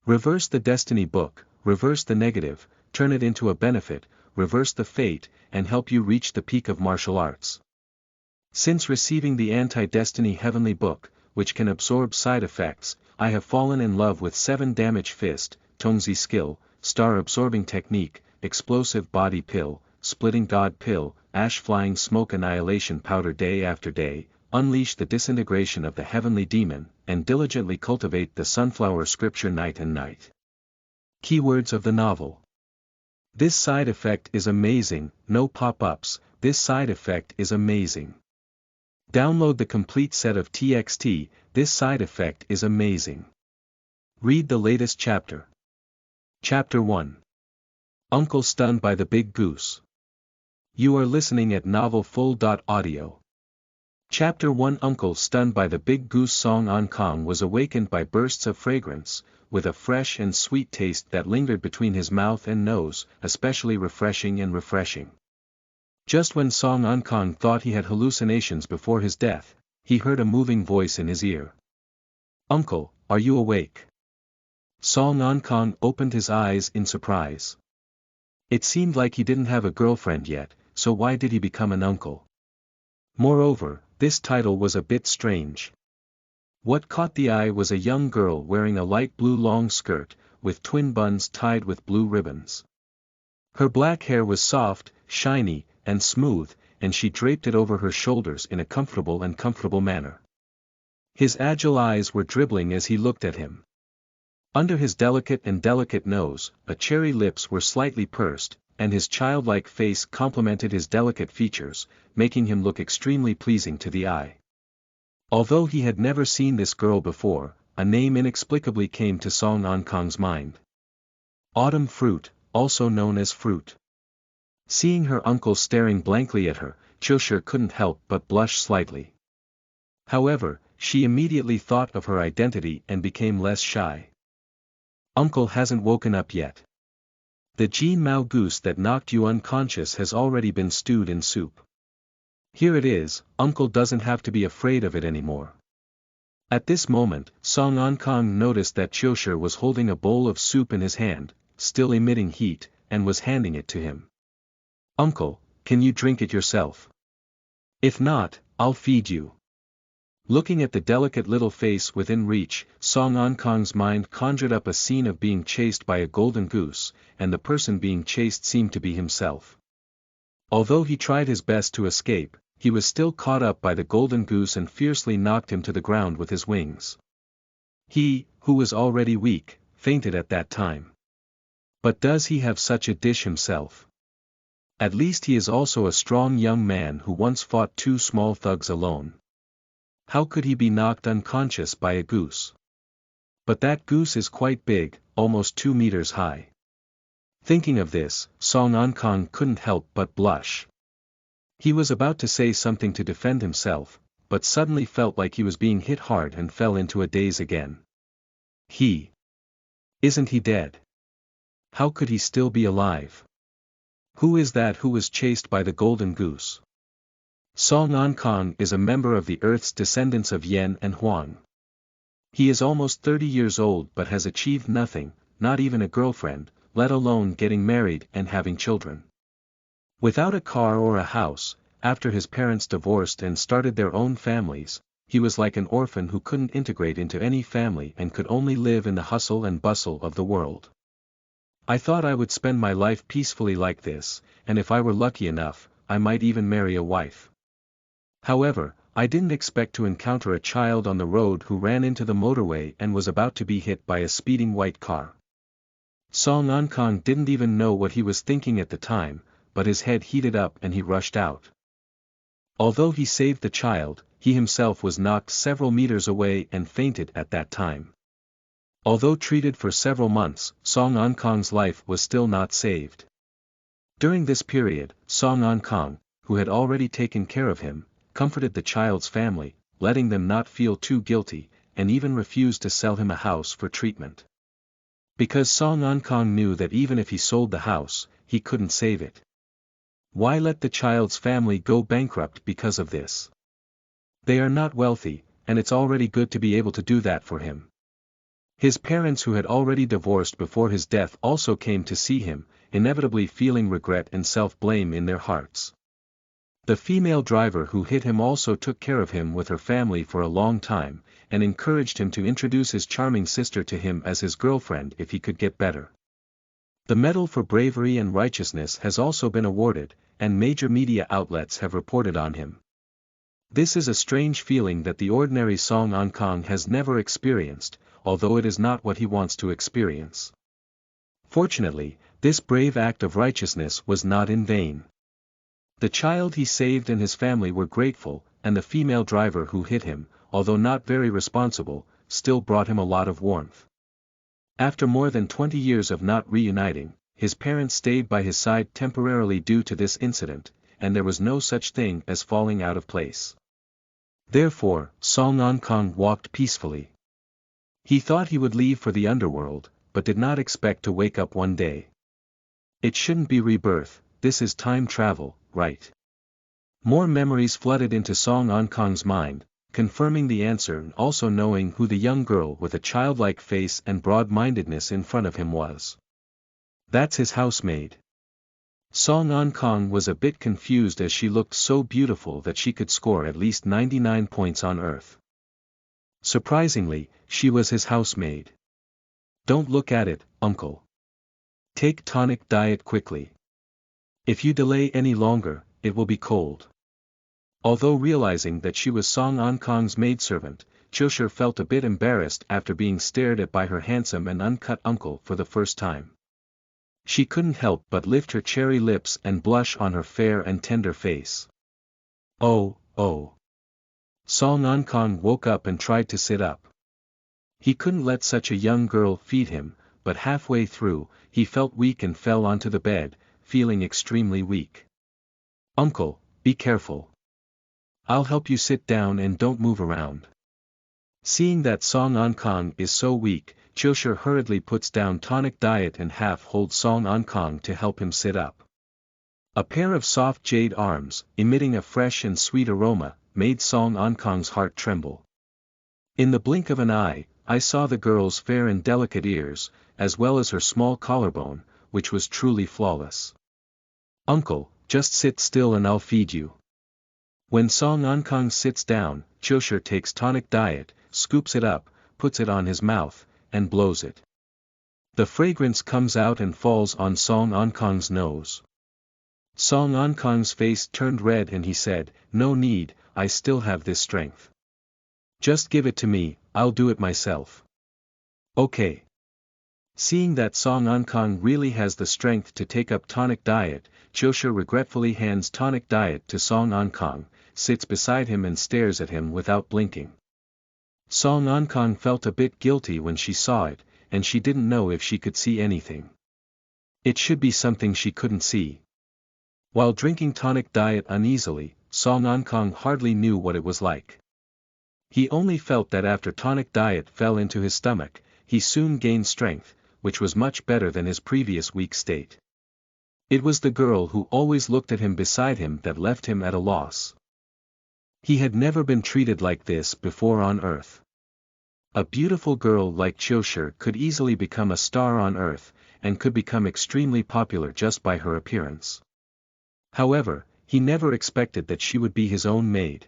Reverse the destiny book, reverse the negative, turn it into a benefit, reverse the fate, and help you reach the peak of martial arts. Since receiving the anti-destiny heavenly book, which can absorb side effects, I have fallen in love with 7 damage fist, Tongzi Skill, star absorbing technique, explosive body pill, splitting god pill, ash flying smoke annihilation powder day after day, unleash the disintegration of the heavenly demon, and diligently cultivate the sunflower scripture night and night. Keywords of the novel. This side effect is amazing, no pop-ups, this side effect is amazing. Download the complete set of TXT, this side effect is amazing. Read the latest chapter. Chapter 1. Uncle stunned by the big goose. You are listening at novelfull.audio. Chapter 1. Uncle stunned by the big goose. Song On Kong was awakened by bursts of fragrance, with a fresh and sweet taste that lingered between his mouth and nose, especially refreshing and refreshing. Just when Song On Kong thought he had hallucinations before his death, he heard a moving voice in his ear. Uncle, are you awake? Song On Kong opened his eyes in surprise. It seemed like he didn't have a girlfriend yet, so why did he become an uncle? Moreover, this title was a bit strange. What caught the eye was a young girl wearing a light blue long skirt, with twin buns tied with blue ribbons. Her black hair was soft, shiny, and smooth, and she draped it over her shoulders in a comfortable manner. His agile eyes were dribbling as he looked at him. Under his delicate nose, cherry lips were slightly pursed, and his childlike face complemented his delicate features, making him look extremely pleasing to the eye. Although he had never seen this girl before, a name inexplicably came to Song On Kong's mind. Autumn Fruit, also known as Fruit. Seeing her uncle staring blankly at her, Chilsher couldn't help but blush slightly. However, she immediately thought of her identity and became less shy. Uncle hasn't woken up yet. The Jin Mao goose that knocked you unconscious has already been stewed in soup. Here it is, Uncle doesn't have to be afraid of it anymore. At this moment, Song On Kong noticed that Chilsher was holding a bowl of soup in his hand, still emitting heat, and was handing it to him. Uncle, can you drink it yourself? If not, I'll feed you. Looking at the delicate little face within reach, Song On Kong's mind conjured up a scene of being chased by a golden goose, and the person being chased seemed to be himself. Although he tried his best to escape, he was still caught up by the golden goose and fiercely knocked him to the ground with his wings. He, who was already weak, fainted at that time. But does he have such a dish himself? At least he is also a strong young man who once fought 2 small thugs alone. How could he be knocked unconscious by a goose? But that goose is quite big, almost 2 meters high. Thinking of this, Song On Kong couldn't help but blush. He was about to say something to defend himself, but suddenly felt like he was being hit hard and fell into a daze again. Isn't he dead? How could he still be alive? Who is that who was chased by the golden goose? Song On Kong is a member of the Earth's descendants of Yen and Huang. He is almost 30 years old but has achieved nothing, not even a girlfriend, let alone getting married and having children. Without a car or a house, after his parents divorced and started their own families, he was like an orphan who couldn't integrate into any family and could only live in the hustle and bustle of the world. I thought I would spend my life peacefully like this, and if I were lucky enough, I might even marry a wife. However, I didn't expect to encounter a child on the road who ran into the motorway and was about to be hit by a speeding white car. Song On Kong didn't even know what he was thinking at the time, but his head heated up and he rushed out. Although he saved the child, he himself was knocked several meters away and fainted at that time. Although treated for several months, Song On Kong's life was still not saved. During this period, Song On Kong, who had already taken care of him, comforted the child's family, letting them not feel too guilty, and even refused to sell him a house for treatment. Because Song On Kong knew that even if he sold the house, he couldn't save it. Why let the child's family go bankrupt because of this? They are not wealthy, and it's already good to be able to do that for him. His parents who had already divorced before his death also came to see him, inevitably feeling regret and self-blame in their hearts. The female driver who hit him also took care of him with her family for a long time, and encouraged him to introduce his charming sister to him as his girlfriend if he could get better. The Medal for Bravery and Righteousness has also been awarded, and major media outlets have reported on him. This is a strange feeling that the ordinary Song Ankang has never experienced, although it is not what he wants to experience. Fortunately, this brave act of righteousness was not in vain. The child he saved and his family were grateful, and the female driver who hit him, although not very responsible, still brought him a lot of warmth. After more than 20 years of not reuniting, his parents stayed by his side temporarily due to this incident, and there was no such thing as falling out of place. Therefore, Song Ankang walked peacefully. He thought he would leave for the underworld, but did not expect to wake up one day. It shouldn't be rebirth, this is time travel, right? More memories flooded into Song Ankang's mind, confirming the answer and also knowing who the young girl with a childlike face and broad-mindedness in front of him was. That's his housemaid. Song Ankang was a bit confused as she looked so beautiful that she could score at least 99 points on Earth. Surprisingly, she was his housemaid. Don't look at it, uncle. Take tonic diet quickly. If you delay any longer, it will be cold. Although realizing that she was Song Ankang's maidservant, Chilsher felt a bit embarrassed after being stared at by her handsome and uncut uncle for the first time. She couldn't help but lift her cherry lips and blush on her fair and tender face. Oh. Song Ankang woke up and tried to sit up. He couldn't let such a young girl feed him, but halfway through, he felt weak and fell onto the bed, feeling extremely weak. Uncle, be careful. I'll help you sit down and don't move around. Seeing that Song Ankang is so weak, Chilsher hurriedly puts down tonic diet and half-holds Song Ankang to help him sit up. A pair of soft jade arms, emitting a fresh and sweet aroma, made Song Ankang's heart tremble. In the blink of an eye, I saw the girl's fair and delicate ears, as well as her small collarbone, which was truly flawless. Uncle, just sit still and I'll feed you. When Song Ankang sits down, Chilsher takes tonic diet, scoops it up, puts it on his mouth, and blows it. The fragrance comes out and falls on Song Ankang's nose. Song Ankang's face turned red and he said, "No need, I still have this strength. Just give it to me, I'll do it myself." Okay. Seeing that Song Ankang really has the strength to take up tonic diet, Chilsher regretfully hands tonic diet to Song Ankang, sits beside him and stares at him without blinking. Song Ankang felt a bit guilty when she saw it, and she didn't know if she could see anything. It should be something she couldn't see. While drinking tonic diet uneasily, Song Ankang hardly knew what it was like. He only felt that after tonic diet fell into his stomach, he soon gained strength, which was much better than his previous weak state. It was the girl who always looked at him beside him that left him at a loss. He had never been treated like this before on Earth. A beautiful girl like Chilsher could easily become a star on Earth, and could become extremely popular just by her appearance. However, he never expected that she would be his own maid.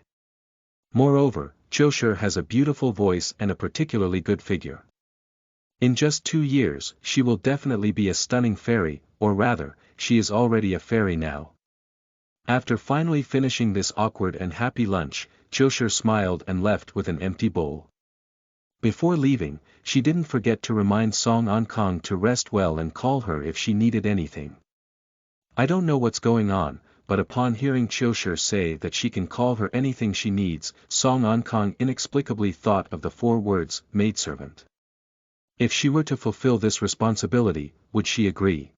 Moreover, Chilsher has a beautiful voice and a particularly good figure. In just 2 years, she will definitely be a stunning fairy, or rather, she is already a fairy now. After finally finishing this awkward and happy lunch, Chilsher smiled and left with an empty bowl. Before leaving, she didn't forget to remind Song Ankang to rest well and call her if she needed anything. I don't know what's going on, but upon hearing Chilsher say that she can call her anything she needs, Song Ankang inexplicably thought of the 4 words, maidservant. If she were to fulfill this responsibility, would she agree?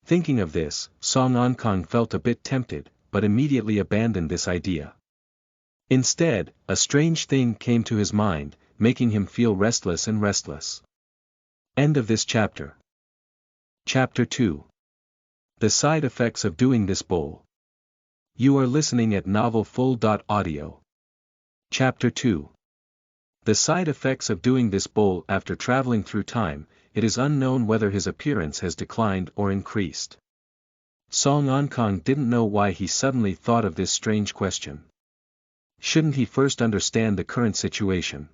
Thinking of this, Song Ankang felt a bit tempted, but immediately abandoned this idea. Instead, a strange thing came to his mind, making him feel restless and restless. End of this chapter. Chapter 2. The side effects of doing this bowl. You are listening at novelfull.audio. Chapter 2. The side effects of doing this bowl after traveling through time, it is unknown whether his appearance has declined or increased. Song Ankang didn't know why he suddenly thought of this strange question. Shouldn't he first understand the current situation?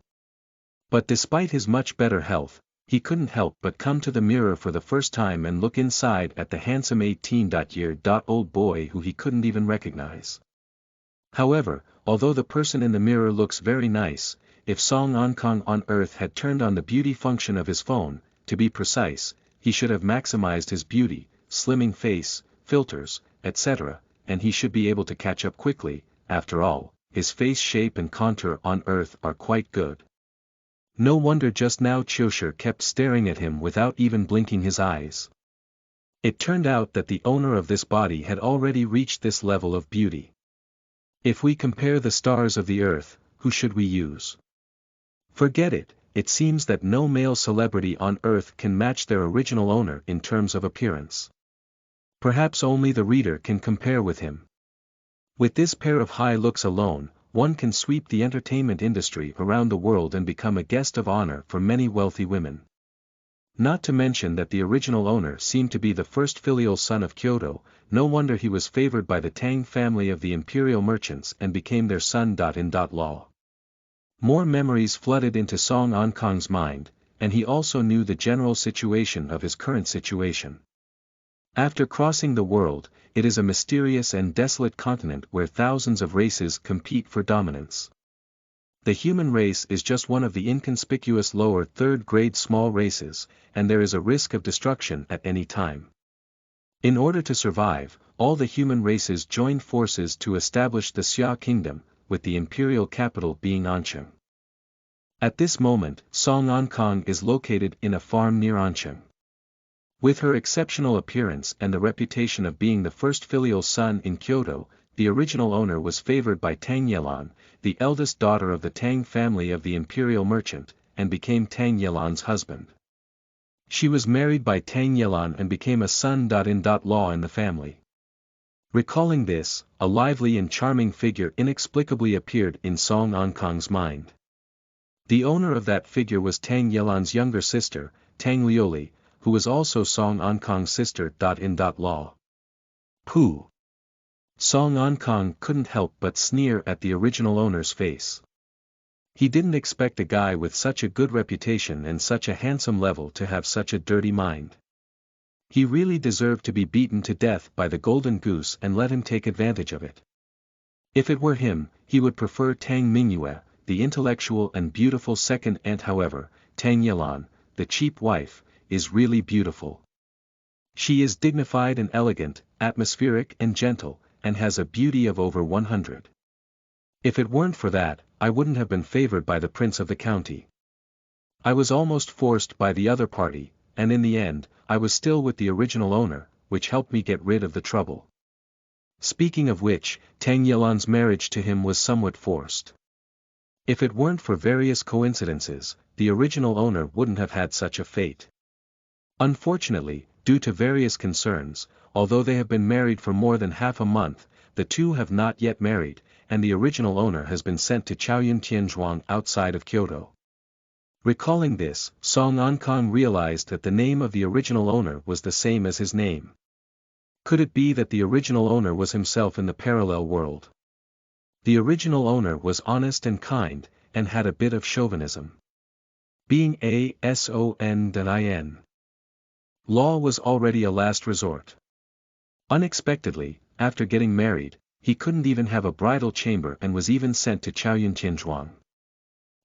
But despite his much better health, he couldn't help but come to the mirror for the first time and look inside at the handsome 18-year-old boy who he couldn't even recognize. However, although the person in the mirror looks very nice, if Song Ankang on Earth had turned on the beauty function of his phone, to be precise, he should have maximized his beauty, slimming face, filters, etc., and he should be able to catch up quickly. After all, his face shape and contour on Earth are quite good. No wonder just now Qiushi kept staring at him without even blinking his eyes. It turned out that the owner of this body had already reached this level of beauty. If we compare the stars of the Earth, who should we use? Forget it, it seems that no male celebrity on Earth can match their original owner in terms of appearance. Perhaps only the reader can compare with him. With this pair of high looks alone, one can sweep the entertainment industry around the world and become a guest of honor for many wealthy women. Not to mention that the original owner seemed to be the first filial son of Kyoto, no wonder he was favored by the Tang family of the imperial merchants and became their son-in-law. More memories flooded into Song Ankang's mind, and he also knew the general situation of his current situation. After crossing the world, it is a mysterious and desolate continent where thousands of races compete for dominance. The human race is just one of the inconspicuous lower third-grade small races, and there is a risk of destruction at any time. In order to survive, all the human races joined forces to establish the Xia kingdom, with the imperial capital being Ansheng. At this moment, Song Ankang is located in a farm near Ansheng. With her exceptional appearance and the reputation of being the first filial son in Kyoto, the original owner was favored by Tang Yelan, the eldest daughter of the Tang family of the imperial merchant, and became Tang Yelan's husband. She was married by Tang Yelan and became a son-in-law in the family. Recalling this, a lively and charming figure inexplicably appeared in Song Ankang's mind. The owner of that figure was Tang Yelan's younger sister, Tang Liuli, who was also Song Ankang's sister-in-law. Pooh! Song Ankang couldn't help but sneer at the original owner's face. He didn't expect a guy with such a good reputation and such a handsome level to have such a dirty mind. He really deserved to be beaten to death by the golden goose and let him take advantage of it. If it were him, he would prefer Tang Mingyue, the intellectual and beautiful second aunt. However, Tang Yelan, the cheap wife, is really beautiful. She is dignified and elegant, atmospheric and gentle, and has a beauty of over 100. If it weren't for that, I wouldn't have been favored by the prince of the county. I was almost forced by the other party, and in the end, I was still with the original owner, which helped me get rid of the trouble. Speaking of which, Tang Yelan's marriage to him was somewhat forced. If it weren't for various coincidences, the original owner wouldn't have had such a fate. Unfortunately, due to various concerns, although they have been married for more than half a month, the two have not yet married, and the original owner has been sent to Chaoyun Tianzhuang outside of Kyoto. Recalling this, Song Ankang realized that the name of the original owner was the same as his name. Could it be that the original owner was himself in the parallel world? The original owner was honest and kind, and had a bit of chauvinism. Being a son. Law was already a last resort. Unexpectedly, after getting married, he couldn't even have a bridal chamber and was even sent to Chaoyun Tianzhuang.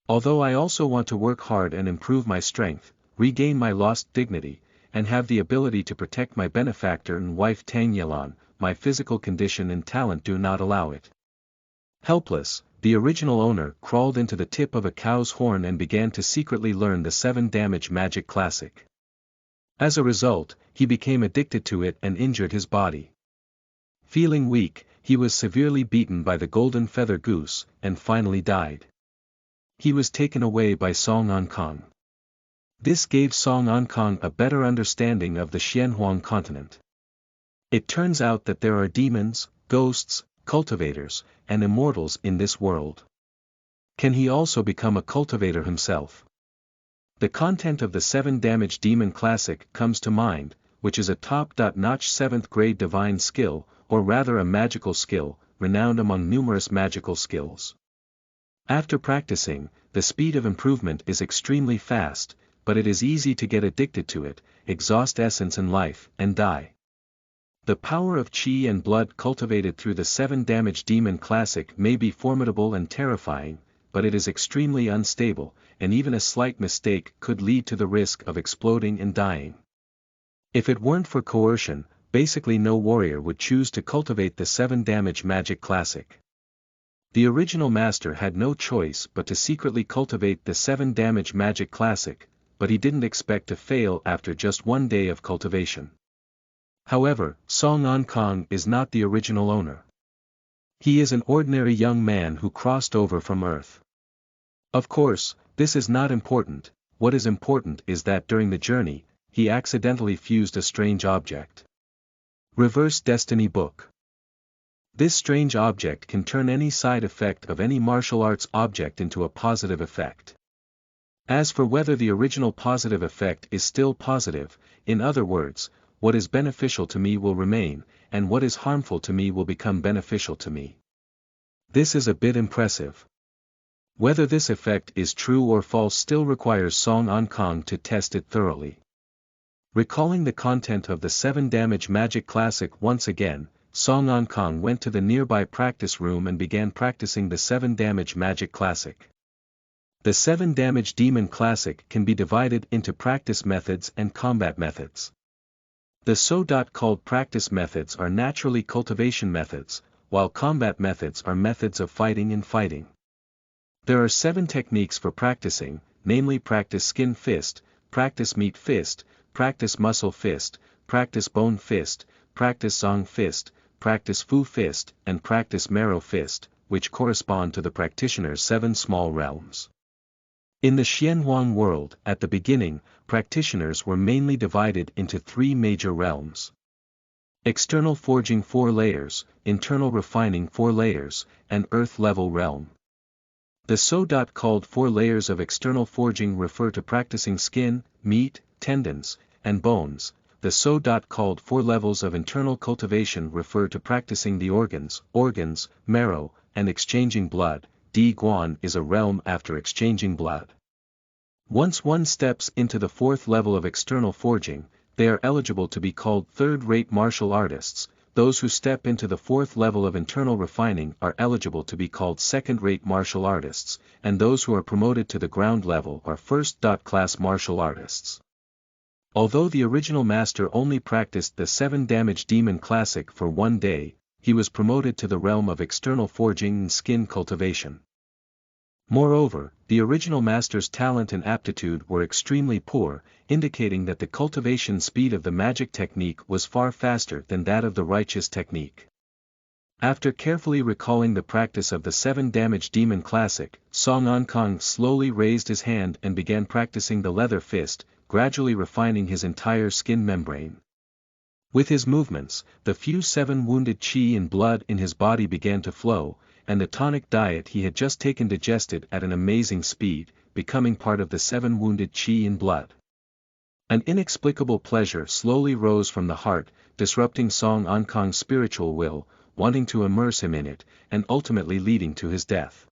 Although I also want to work hard and improve my strength, regain my lost dignity, and have the ability to protect my benefactor and wife Tang Yelan, my physical condition and talent do not allow it. Helpless, the original owner crawled into the tip of a cow's horn and began to secretly learn the 7-damage magic classic. As a result, he became addicted to it and injured his body. Feeling weak, he was severely beaten by the golden feather goose, and finally died. He was taken away by Song Ankang. This gave Song Ankang a better understanding of the Xianhuang continent. It turns out that there are demons, ghosts, cultivators, and immortals in this world. Can he also become a cultivator himself? The content of the 7 Damage Demon Classic comes to mind, which is a top-notch 7th grade divine skill, or rather a magical skill, renowned among numerous magical skills. After practicing, the speed of improvement is extremely fast, but it is easy to get addicted to it, exhaust essence and life, and die. The power of chi and blood cultivated through the 7 Damage Demon Classic may be formidable and terrifying, but it is extremely unstable, and even a slight mistake could lead to the risk of exploding and dying. If it weren't for coercion, basically no warrior would choose to cultivate the 7 Damage Magic Classic. The original master had no choice but to secretly cultivate the 7 Damage Magic Classic, but he didn't expect to fail after just 1 day of cultivation. However, Song An Kong is not the original owner. He is an ordinary young man who crossed over from Earth. Of course, this is not important. What is important is that during the journey, he accidentally fused a strange object. Reverse Destiny Book. This strange object can turn any side effect of any martial arts object into a positive effect. As for whether the original positive effect is still positive, in other words, what is beneficial to me will remain, and what is harmful to me will become beneficial to me. This is a bit impressive. Whether this effect is true or false still requires Song An Kong to test it thoroughly. Recalling the content of the 7 Damage Magic Classic once again, Song An Kong went to the nearby practice room and began practicing the 7 Damage Magic Classic. The 7 Damage Demon Classic can be divided into practice methods and combat methods. The so-called practice methods are naturally cultivation methods, while combat methods are methods of fighting and fighting. There are 7 techniques for practicing, namely practice skin fist, practice meat fist, practice muscle fist, practice bone fist, practice zong fist, practice fu fist, and practice marrow fist, which correspond to the practitioner's 7 small realms. In the Xianhuang world, at the beginning, practitioners were mainly divided into 3 major realms. External forging 4 layers, internal refining 4 layers, and earth-level realm. The so-called 4 layers of external forging refer to practicing skin, meat, tendons, and bones. The so-called 4 levels of internal cultivation refer to practicing the organs, marrow, and exchanging blood. Di Guan is a realm after exchanging blood. Once one steps into the 4th level of external forging, they are eligible to be called third-rate martial artists. Those who step into the 4th level of internal refining are eligible to be called second-rate martial artists, and those who are promoted to the ground level are first-class martial artists. Although the original master only practiced the 7 Damage Demon Classic for 1 day, he was promoted to the realm of external forging and skin cultivation. Moreover, the original master's talent and aptitude were extremely poor, indicating that the cultivation speed of the magic technique was far faster than that of the righteous technique. After carefully recalling the practice of the 7 Damage Demon Classic, Song An Kong slowly raised his hand and began practicing the leather fist, gradually refining his entire skin membrane. With his movements, the few 7 wounded chi and blood in his body began to flow, and the tonic diet he had just taken digested at an amazing speed, becoming part of the 7 wounded chi and blood. An inexplicable pleasure slowly rose from the heart, disrupting Song An Kong's spiritual will, wanting to immerse him in it, and ultimately leading to his death.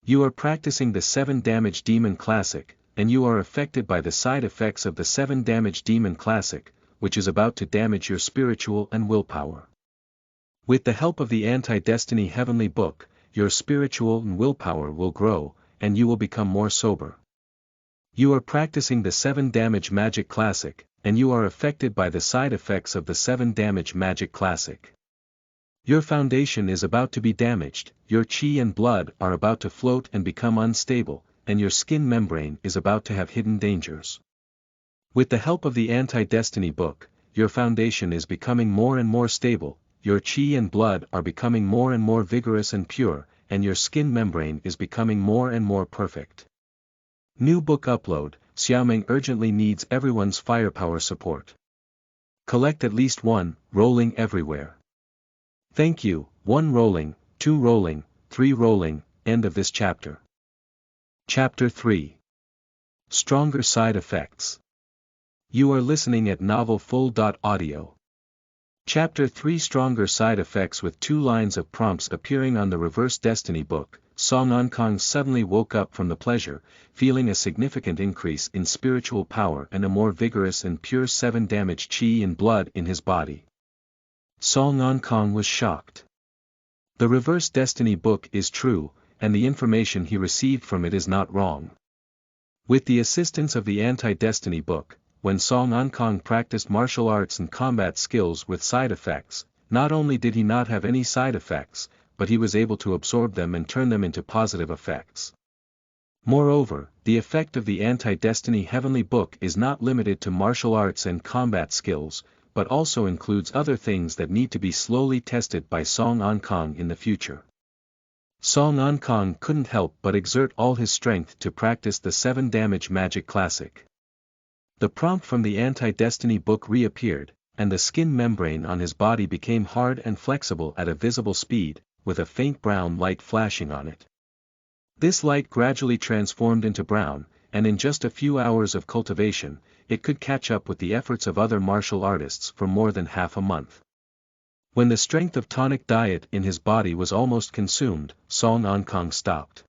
You are practicing the 7 Damage Demon Classic, and you are affected by the side effects of the 7 Damage Demon Classic, which is about to damage your spiritual and willpower. With the help of the Anti-Destiny Heavenly Book, your spiritual and willpower will grow, and you will become more sober. You are practicing the 7 Damage Magic Classic, and you are affected by the side effects of the 7 Damage Magic Classic. Your foundation is about to be damaged, your chi and blood are about to float and become unstable, and your skin membrane is about to have hidden dangers. With the help of the Anti-Destiny Book, your foundation is becoming more and more stable, your chi and blood are becoming more and more vigorous and pure, and your skin membrane is becoming more and more perfect. New book upload. Xiaoming urgently needs everyone's firepower support. Collect at least 1, rolling everywhere. Thank you. 1 rolling, 2 rolling, 3 rolling, end of this chapter. Chapter 3. Stronger Side Effects. You are listening at novelfull.audio. Chapter 3. Stronger Side Effects. With 2 lines of prompts appearing on the Reverse Destiny book, Song Ankang suddenly woke up from the pleasure, feeling a significant increase in spiritual power and a more vigorous and pure 7 damage chi and blood in his body. Song Ankang was shocked. The Reverse Destiny book is true, and the information he received from it is not wrong. With the assistance of the Anti-Destiny book, when Song Ankang practiced martial arts and combat skills with side effects, not only did he not have any side effects, but he was able to absorb them and turn them into positive effects. Moreover, the effect of the Anti-Destiny Heavenly Book is not limited to martial arts and combat skills, but also includes other things that need to be slowly tested by Song Ankang in the future. Song Ankang couldn't help but exert all his strength to practice the 7 damage magic classic. The prompt from the Anti-Destiny book reappeared, and the skin membrane on his body became hard and flexible at a visible speed, with a faint brown light flashing on it. This light gradually transformed into brown, and in just a few hours of cultivation, it could catch up with the efforts of other martial artists for more than half a month. When the strength of tonic diet in his body was almost consumed, Song Ankang stopped.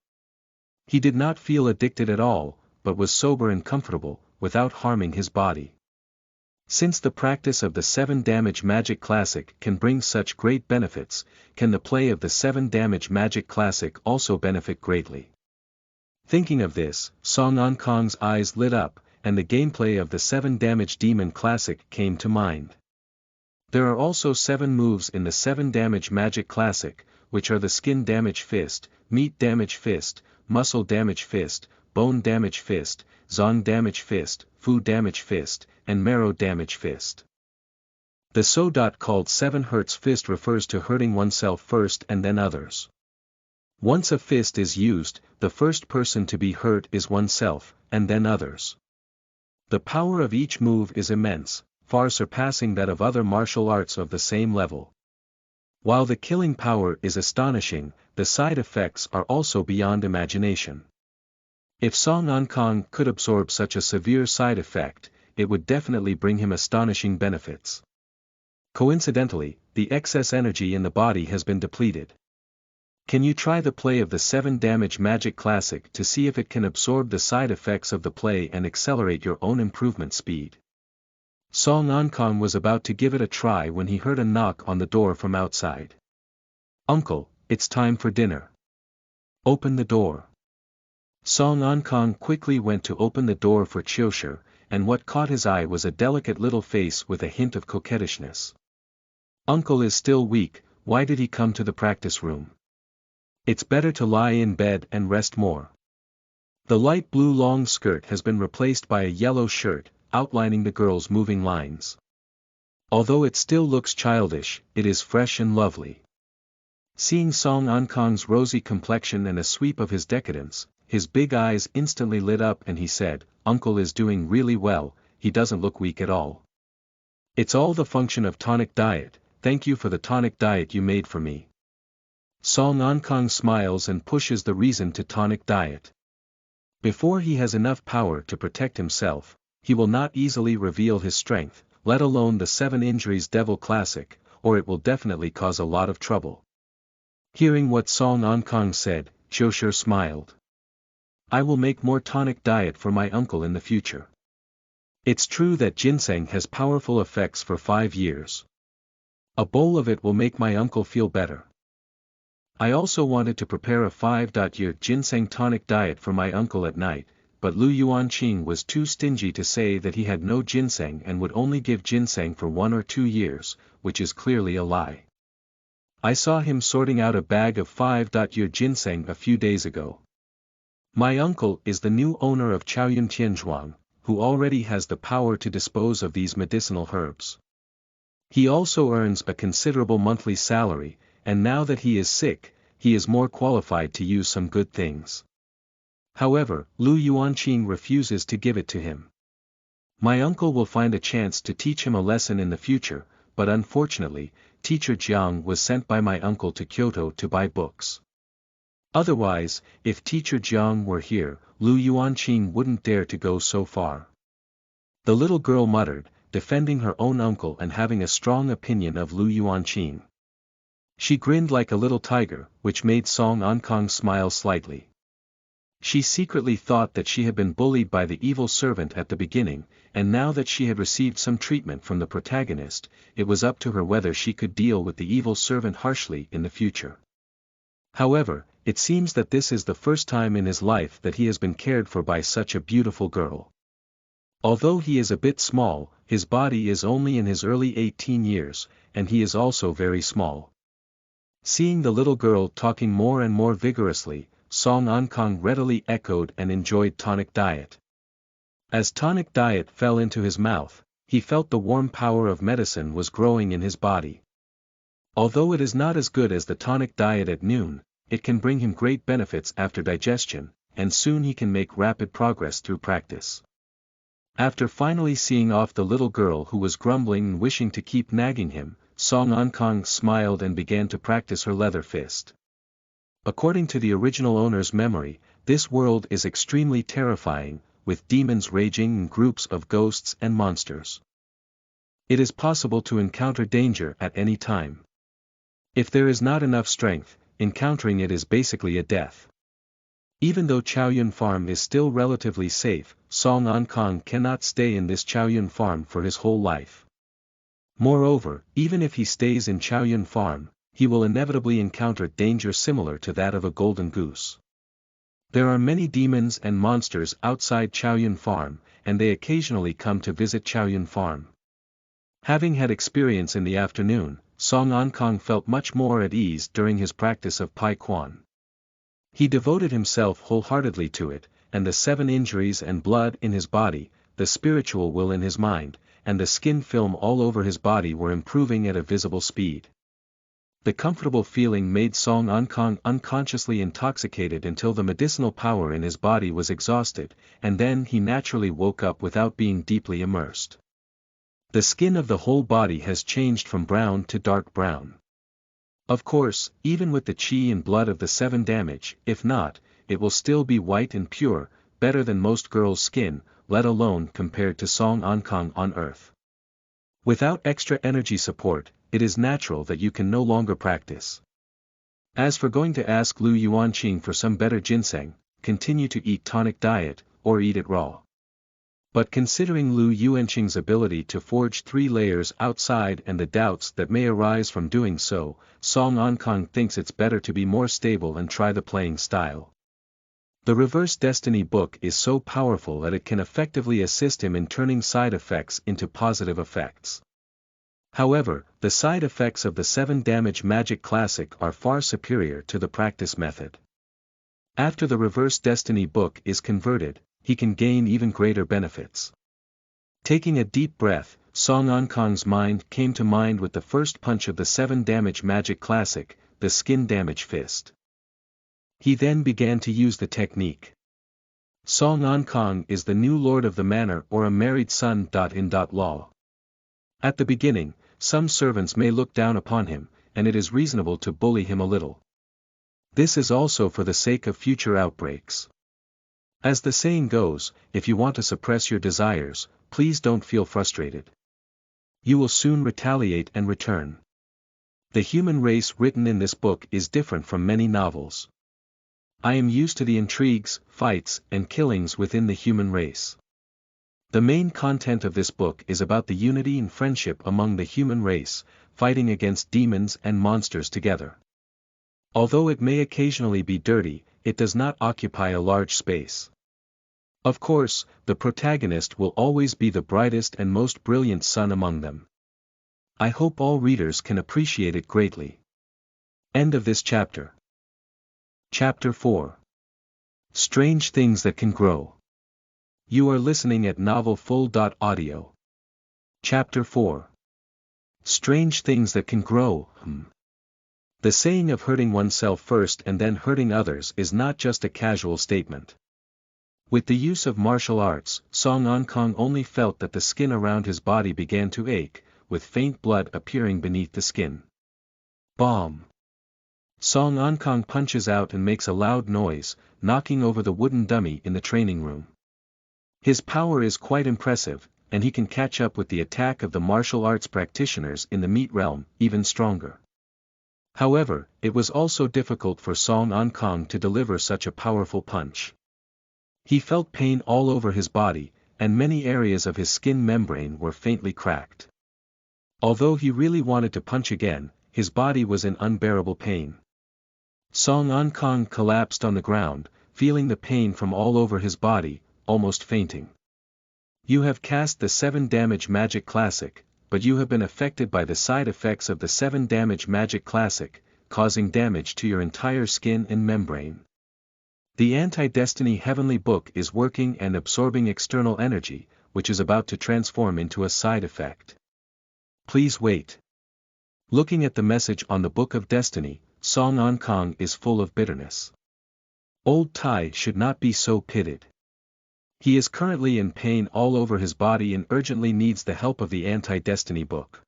He did not feel addicted at all, but was sober and comfortable, without harming his body. Since the practice of the 7 damage magic classic can bring such great benefits, can the play of the 7 damage magic classic also benefit greatly? Thinking of this, Song Ankang's eyes lit up, and the gameplay of the 7 damage demon classic came to mind. There are also 7 moves in the 7 damage magic classic, which are the skin damage fist, meat damage fist, muscle damage fist, bone damage fist, zong damage fist, fu damage fist, and marrow damage fist. The called 7 hurts fist refers to hurting oneself first and then others. Once a fist is used, the first person to be hurt is oneself, and then others. The power of each move is immense, far surpassing that of other martial arts of the same level. While the killing power is astonishing, the side effects are also beyond imagination. If Song Ankang could absorb such a severe side effect, it would definitely bring him astonishing benefits. Coincidentally, the excess energy in the body has been depleted. Can you try the play of the 7 damage magic classic to see if it can absorb the side effects of the play and accelerate your own improvement speed? Song Ankang was about to give it a try when he heard a knock on the door from outside. "Uncle, it's time for dinner. Open the door." Song Ankang quickly went to open the door for Qiushi, and what caught his eye was a delicate little face with a hint of coquettishness. "Uncle is still weak, why did he come to the practice room? It's better to lie in bed and rest more." The light blue long skirt has been replaced by a yellow shirt, outlining the girl's moving lines. Although it still looks childish, it is fresh and lovely. Seeing Song Ankang's rosy complexion and a sweep of his decadence, his big eyes instantly lit up and he said, "Uncle is doing really well, he doesn't look weak at all. It's all the function of tonic diet, thank you for the tonic diet you made for me." Song Ankang smiles and pushes the reason to tonic diet. Before he has enough power to protect himself, he will not easily reveal his strength, let alone the 7 injuries devil classic, or it will definitely cause a lot of trouble. Hearing what Song Ankang said, Qiushi smiled. "I will make more tonic diet for my uncle in the future. It's true that ginseng has powerful effects for 5 years. A bowl of it will make my uncle feel better. I also wanted to prepare a 5-year ginseng tonic diet for my uncle at night, but Lu Yuanqing was too stingy to say that he had no ginseng and would only give ginseng for 1 or 2 years, which is clearly a lie. I saw him sorting out a bag of 5-year ginseng a few days ago. My uncle is the new owner of Chaoyun Tianzhuang, who already has the power to dispose of these medicinal herbs. He also earns a considerable monthly salary, and now that he is sick, he is more qualified to use some good things. However, Lu Yuanqing refuses to give it to him. My uncle will find a chance to teach him a lesson in the future, but unfortunately, teacher Jiang was sent by my uncle to Kyoto to buy books. Otherwise, if teacher Jiang were here, Lu Yuanqing wouldn't dare to go so far. The little girl muttered, defending her own uncle and having a strong opinion of Lu Yuanqing. She grinned like a little tiger, which made Song Ankang smile slightly. She secretly thought that she had been bullied by the evil servant at the beginning, and now that she had received some treatment from the protagonist, it was up to her whether she could deal with the evil servant harshly in the future. However, it seems that this is the first time in his life that he has been cared for by such a beautiful girl. Although he is a bit small, his body is only in his early 18 years, and he is also very small. Seeing the little girl talking more and more vigorously, Song Ankang readily echoed and enjoyed tonic diet. As tonic diet fell into his mouth, he felt the warm power of medicine was growing in his body. Although it is not as good as the tonic diet at noon, it can bring him great benefits after digestion, and soon he can make rapid progress through practice. After finally seeing off the little girl who was grumbling and wishing to keep nagging him, Song Ankang smiled and began to practice her leather fist. According to the original owner's memory, this world is extremely terrifying, with demons raging in groups of ghosts and monsters. It is possible to encounter danger at any time. If there is not enough strength, encountering it is basically a death. Even though Chaoyun Farm is still relatively safe, Song Ankang cannot stay in this Chaoyun Farm for his whole life. Moreover, even if he stays in Chaoyun Farm, he will inevitably encounter danger similar to that of a golden goose. There are many demons and monsters outside Chaoyun Farm, and they occasionally come to visit Chaoyun Farm. Having had experience in the afternoon, Song Ankang felt much more at ease during his practice of Pai Quan. He devoted himself wholeheartedly to it, and the 7 injuries and blood in his body, the spiritual will in his mind, and the skin film all over his body were improving at a visible speed. The comfortable feeling made Song Ankang unconsciously intoxicated until the medicinal power in his body was exhausted, and then he naturally woke up without being deeply immersed. The skin of the whole body has changed from brown to dark brown. Of course, even with the qi and blood of the 7 damage, if not, it will still be white and pure, better than most girls' skin, let alone compared to Song Ankang on Earth. Without extra energy support, it is natural that you can no longer practice. As for going to ask Lu Yuanqing for some better ginseng, continue to eat tonic diet, or eat it raw. But considering Lu Yuanqing's ability to forge 3 layers outside and the doubts that may arise from doing so, Song Ankang thinks it's better to be more stable and try the playing style. The Reverse Destiny book is so powerful that it can effectively assist him in turning side effects into positive effects. However, the side effects of the 7 damage magic classic are far superior to the practice method. After the Reverse Destiny book is converted, he can gain even greater benefits. Taking a deep breath, Song Ankang's mind came to mind with the first punch of the 7 damage magic classic, the skin damage fist. He then began to use the technique. Song Ankang is the new lord of the manor or a married son. In law. At the beginning, some servants may look down upon him, and it is reasonable to bully him a little. This is also for the sake of future outbreaks. As the saying goes, if you want to suppress your desires, please don't feel frustrated. You will soon retaliate and return. The human race written in this book is different from many novels. I am used to the intrigues, fights, and killings within the human race. The main content of this book is about the unity and friendship among the human race, fighting against demons and monsters together. Although it may occasionally be dirty, it does not occupy a large space. Of course, the protagonist will always be the brightest and most brilliant son among them. I hope all readers can appreciate it greatly. End of this chapter. Chapter 4. Strange Things That Can Grow. You are listening at novelfull.audio. Chapter 4. Strange Things That Can Grow. The saying of hurting oneself first and then hurting others is not just a casual statement. With the use of martial arts, Song Ankang only felt that the skin around his body began to ache, with faint blood appearing beneath the skin. Bomb. Song Ankang punches out and makes a loud noise, knocking over the wooden dummy in the training room. His power is quite impressive, and he can catch up with the attack of the martial arts practitioners in the meat realm, even stronger. However, it was also difficult for Song Ankang to deliver such a powerful punch. He felt pain all over his body, and many areas of his skin membrane were faintly cracked. Although he really wanted to punch again, his body was in unbearable pain. Song Ankang collapsed on the ground, feeling the pain from all over his body, almost fainting. You have cast the 7 damage magic classic, but you have been affected by the side effects of the 7 damage magic classic, causing damage to your entire skin and membrane. The Anti-Destiny Heavenly Book is working and absorbing external energy, which is about to transform into a side effect. Please wait. Looking at the message on the Book of Destiny, Song Ankang is full of bitterness. Old Tai should not be so pitted. He is currently in pain all over his body and urgently needs the help of the Anti-Destiny Book.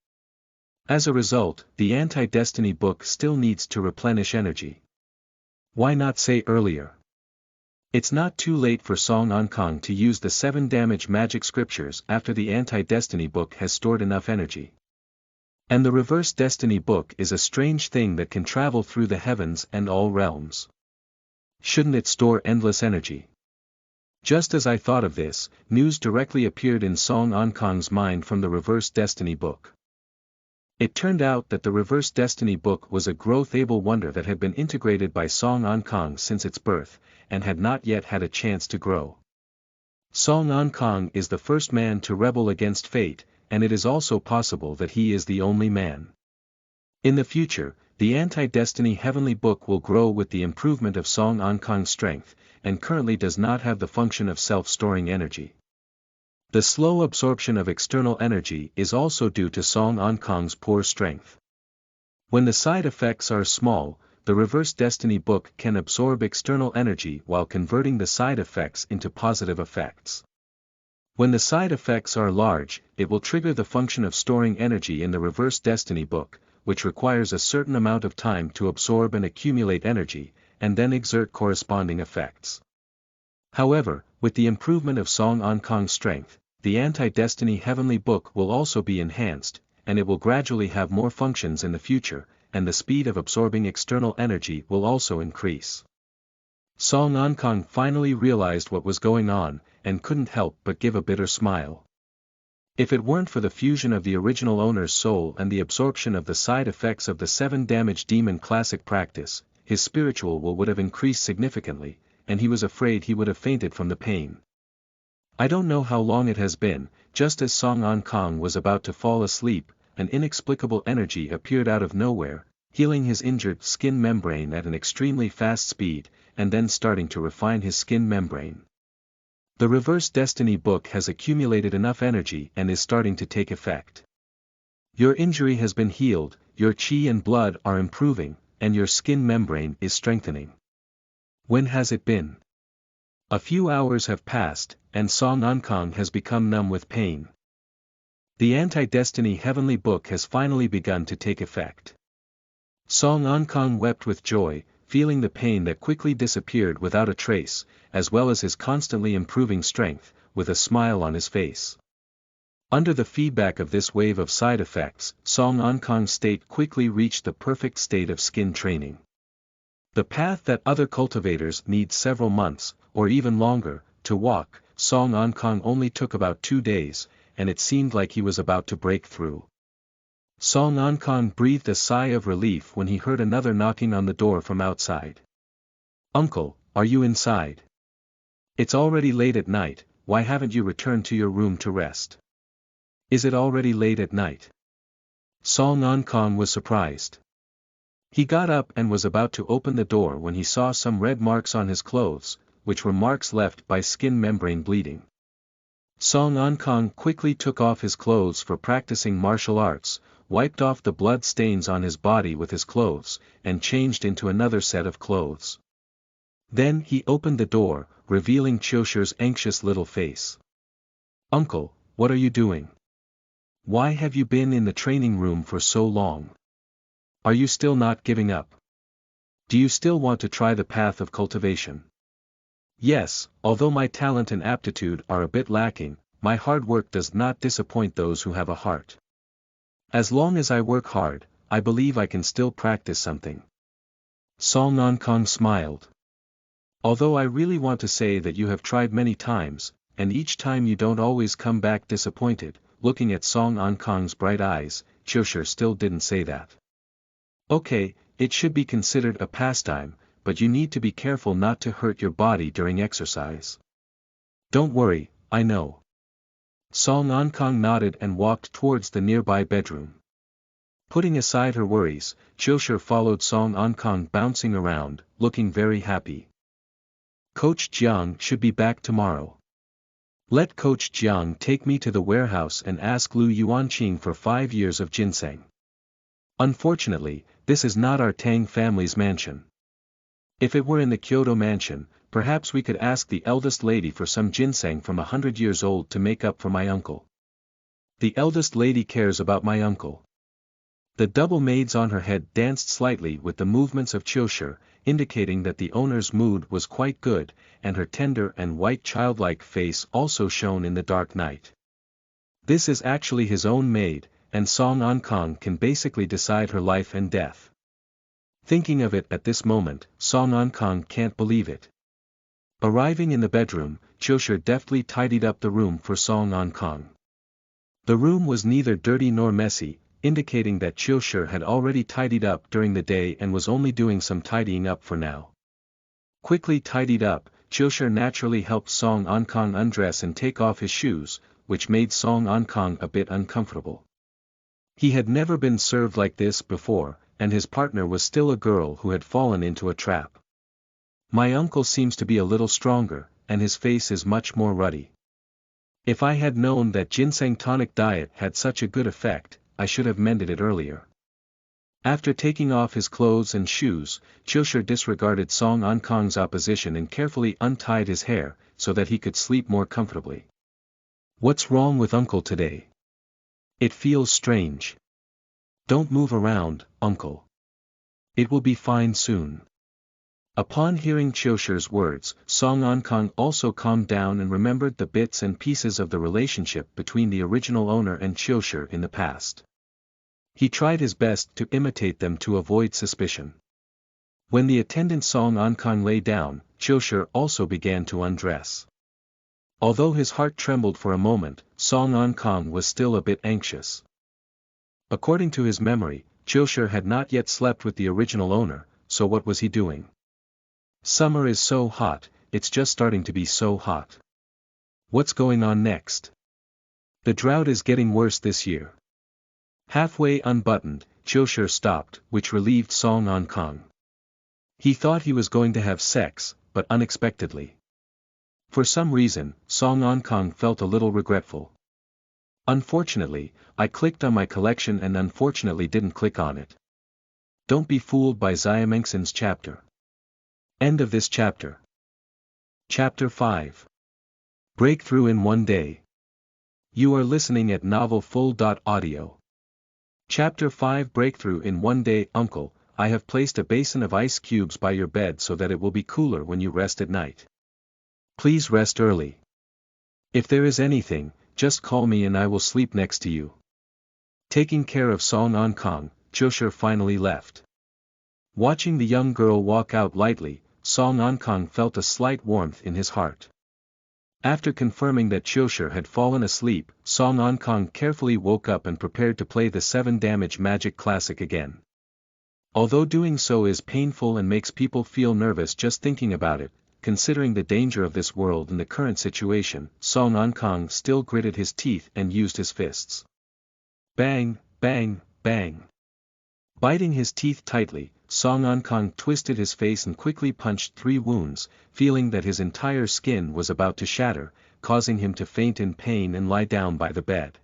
As a result, the Anti-Destiny Book still needs to replenish energy. Why not say earlier? It's not too late for Song Ankang to use the 7 damage magic scriptures after the Anti-Destiny Book has stored enough energy. And the Reverse Destiny Book is a strange thing that can travel through the heavens and all realms. Shouldn't it store endless energy? Just as I thought of this, news directly appeared in Song Ankang's mind from the Reverse Destiny Book. It turned out that the Reverse Destiny Book was a growth-able wonder that had been integrated by Song Ankang since its birth, and had not yet had a chance to grow. Song Ankang is the first man to rebel against fate, and it is also possible that he is the only man. In the future, the Anti-Destiny Heavenly Book will grow with the improvement of Song Ankang's strength, and currently does not have the function of self-storing energy. The slow absorption of external energy is also due to Song Ankang's poor strength. When the side effects are small, the Reverse Destiny Book can absorb external energy while converting the side effects into positive effects. When the side effects are large, it will trigger the function of storing energy in the Reverse Destiny Book, which requires a certain amount of time to absorb and accumulate energy, and then exert corresponding effects. However, with the improvement of Song Ankang's strength, the Anti-Destiny Heavenly Book will also be enhanced, and it will gradually have more functions in the future, and the speed of absorbing external energy will also increase. Song Ankang finally realized what was going on, and couldn't help but give a bitter smile. If it weren't for the fusion of the original owner's soul and the absorption of the side effects of the 7 damage demon classic practice, his spiritual will would have increased significantly, and he was afraid he would have fainted from the pain. I don't know how long it has been, just as Song Ankang was about to fall asleep, an inexplicable energy appeared out of nowhere, healing his injured skin membrane at an extremely fast speed, and then starting to refine his skin membrane. The Reverse Destiny Book has accumulated enough energy and is starting to take effect. Your injury has been healed, your chi and blood are improving, and your skin membrane is strengthening. When has it been? A few hours have passed, and Song Ankang has become numb with pain. The Anti-Destiny Heavenly Book has finally begun to take effect. Song Ankang wept with joy, feeling the pain that quickly disappeared without a trace, as well as his constantly improving strength, with a smile on his face. Under the feedback of this wave of side effects, Song Ankang's state quickly reached the perfect state of skin training. The path that other cultivators need several months, or even longer, to walk, Song Ankang only took about 2 days, and it seemed like he was about to break through. Song Ankang breathed a sigh of relief when he heard another knocking on the door from outside. "Uncle, are you inside? It's already late at night, why haven't you returned to your room to rest?" "Is it already late at night?" Song Ankang was surprised. He got up and was about to open the door when he saw some red marks on his clothes, which were marks left by skin membrane bleeding. Song Ankang quickly took off his clothes for practicing martial arts, wiped off the blood stains on his body with his clothes, and changed into another set of clothes. Then he opened the door, revealing Chiosher's anxious little face. "Uncle, what are you doing? Why have you been in the training room for so long? Are you still not giving up?" Do you still want to try the path of cultivation? Yes, although my talent and aptitude are a bit lacking, my hard work does not disappoint those who have a heart. As long as I work hard, I believe I can still practice something. Song Ankang smiled. Although I really want to say that you have tried many times, and each time you don't always come back disappointed, looking at Song Ankang's bright eyes, Qiushi still didn't say that. Okay, it should be considered a pastime, but you need to be careful not to hurt your body during exercise. Don't worry, I know. Song Ankang nodded and walked towards the nearby bedroom. Putting aside her worries, Qiushi followed Song Ankang bouncing around, looking very happy. Coach Jiang should be back tomorrow. Let Coach Jiang take me to the warehouse and ask Lu Yuanqing for 5 years of ginseng. Unfortunately, this is not our Tang family's mansion. If it were in the Kyoto mansion, perhaps we could ask the eldest lady for some ginseng from 100 years old to make up for my uncle. The eldest lady cares about my uncle. The double maids on her head danced slightly with the movements of Qiushi, indicating that the owner's mood was quite good, and her tender and white childlike face also shone in the dark night. This is actually his own maid, and Song Ankang can basically decide her life and death. Thinking of it at this moment, Song Ankang can't believe it. Arriving in the bedroom, Qiushi deftly tidied up the room for Song Ankang. The room was neither dirty nor messy, indicating that Qiushi had already tidied up during the day and was only doing some tidying up for now. Quickly tidied up, Qiushi naturally helped Song Ankang undress and take off his shoes, which made Song Ankang a bit uncomfortable. He had never been served like this before, and his partner was still a girl who had fallen into a trap. My uncle seems to be a little stronger, and his face is much more ruddy. If I had known that ginseng tonic diet had such a good effect, I should have mended it earlier. After taking off his clothes and shoes, Qiushi disregarded Song Ankang's opposition and carefully untied his hair, so that he could sleep more comfortably. What's wrong with Uncle today? It feels strange. Don't move around, Uncle. It will be fine soon. Upon hearing Qiushi's words, Song Ankang also calmed down and remembered the bits and pieces of the relationship between the original owner and Qiushi in the past. He tried his best to imitate them to avoid suspicion. When the attendant Song Ankang lay down, Qiushi also began to undress. Although his heart trembled for a moment, Song Ankang was still a bit anxious. According to his memory, Qiushi had not yet slept with the original owner, so what was he doing? Summer is so hot, it's just starting to be so hot. What's going on next? The drought is getting worse this year. Halfway unbuttoned, Qiushi stopped, which relieved Song Ankang. He thought he was going to have sex, but unexpectedly. For some reason, Song Ankang felt a little regretful. Unfortunately, I clicked on my collection and unfortunately didn't click on it. Don't be fooled by Xiamengxin's chapter. End of this chapter. Chapter 5. Breakthrough in one day. You are listening at novelfull.audio. Chapter 5 Breakthrough in one day. Uncle, I have placed a basin of ice cubes by your bed so that it will be cooler when you rest at night. Please rest early. If there is anything, just call me and I will sleep next to you. Taking care of Song Ankang, Qiushi finally left. Watching the young girl walk out lightly, Song Ankang felt a slight warmth in his heart. After confirming that Qiushi had fallen asleep, Song Ankang carefully woke up and prepared to play the 7-damage magic classic again. Although doing so is painful and makes people feel nervous just thinking about it, considering the danger of this world and the current situation, Song Ankang still gritted his teeth and used his fists. Bang, bang, bang. Biting his teeth tightly, Song Ankang twisted his face and quickly punched 3 wounds, feeling that his entire skin was about to shatter, causing him to faint in pain and lie down by the bed.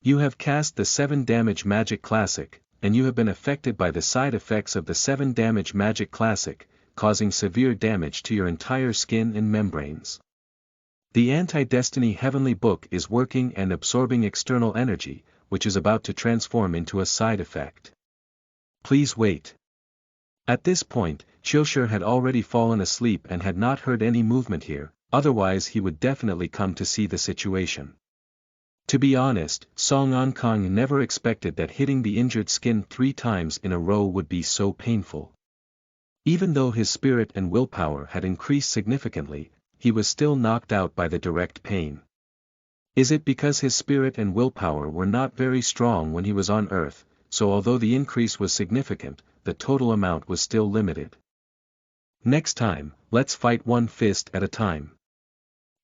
You have cast the 7-damage magic classic, and you have been affected by the side effects of the 7-damage magic classic, causing severe damage to your entire skin and membranes. The anti-destiny heavenly book is working and absorbing external energy, which is about to transform into a side effect. Please wait. At this point, Qiushi had already fallen asleep and had not heard any movement here, otherwise he would definitely come to see the situation. To be honest, Song Ankang never expected that hitting the injured skin 3 times in a row would be so painful. Even though his spirit and willpower had increased significantly, he was still knocked out by the direct pain. Is it because his spirit and willpower were not very strong when he was on Earth, so although the increase was significant, the total amount was still limited? Next time, let's fight one fist at a time.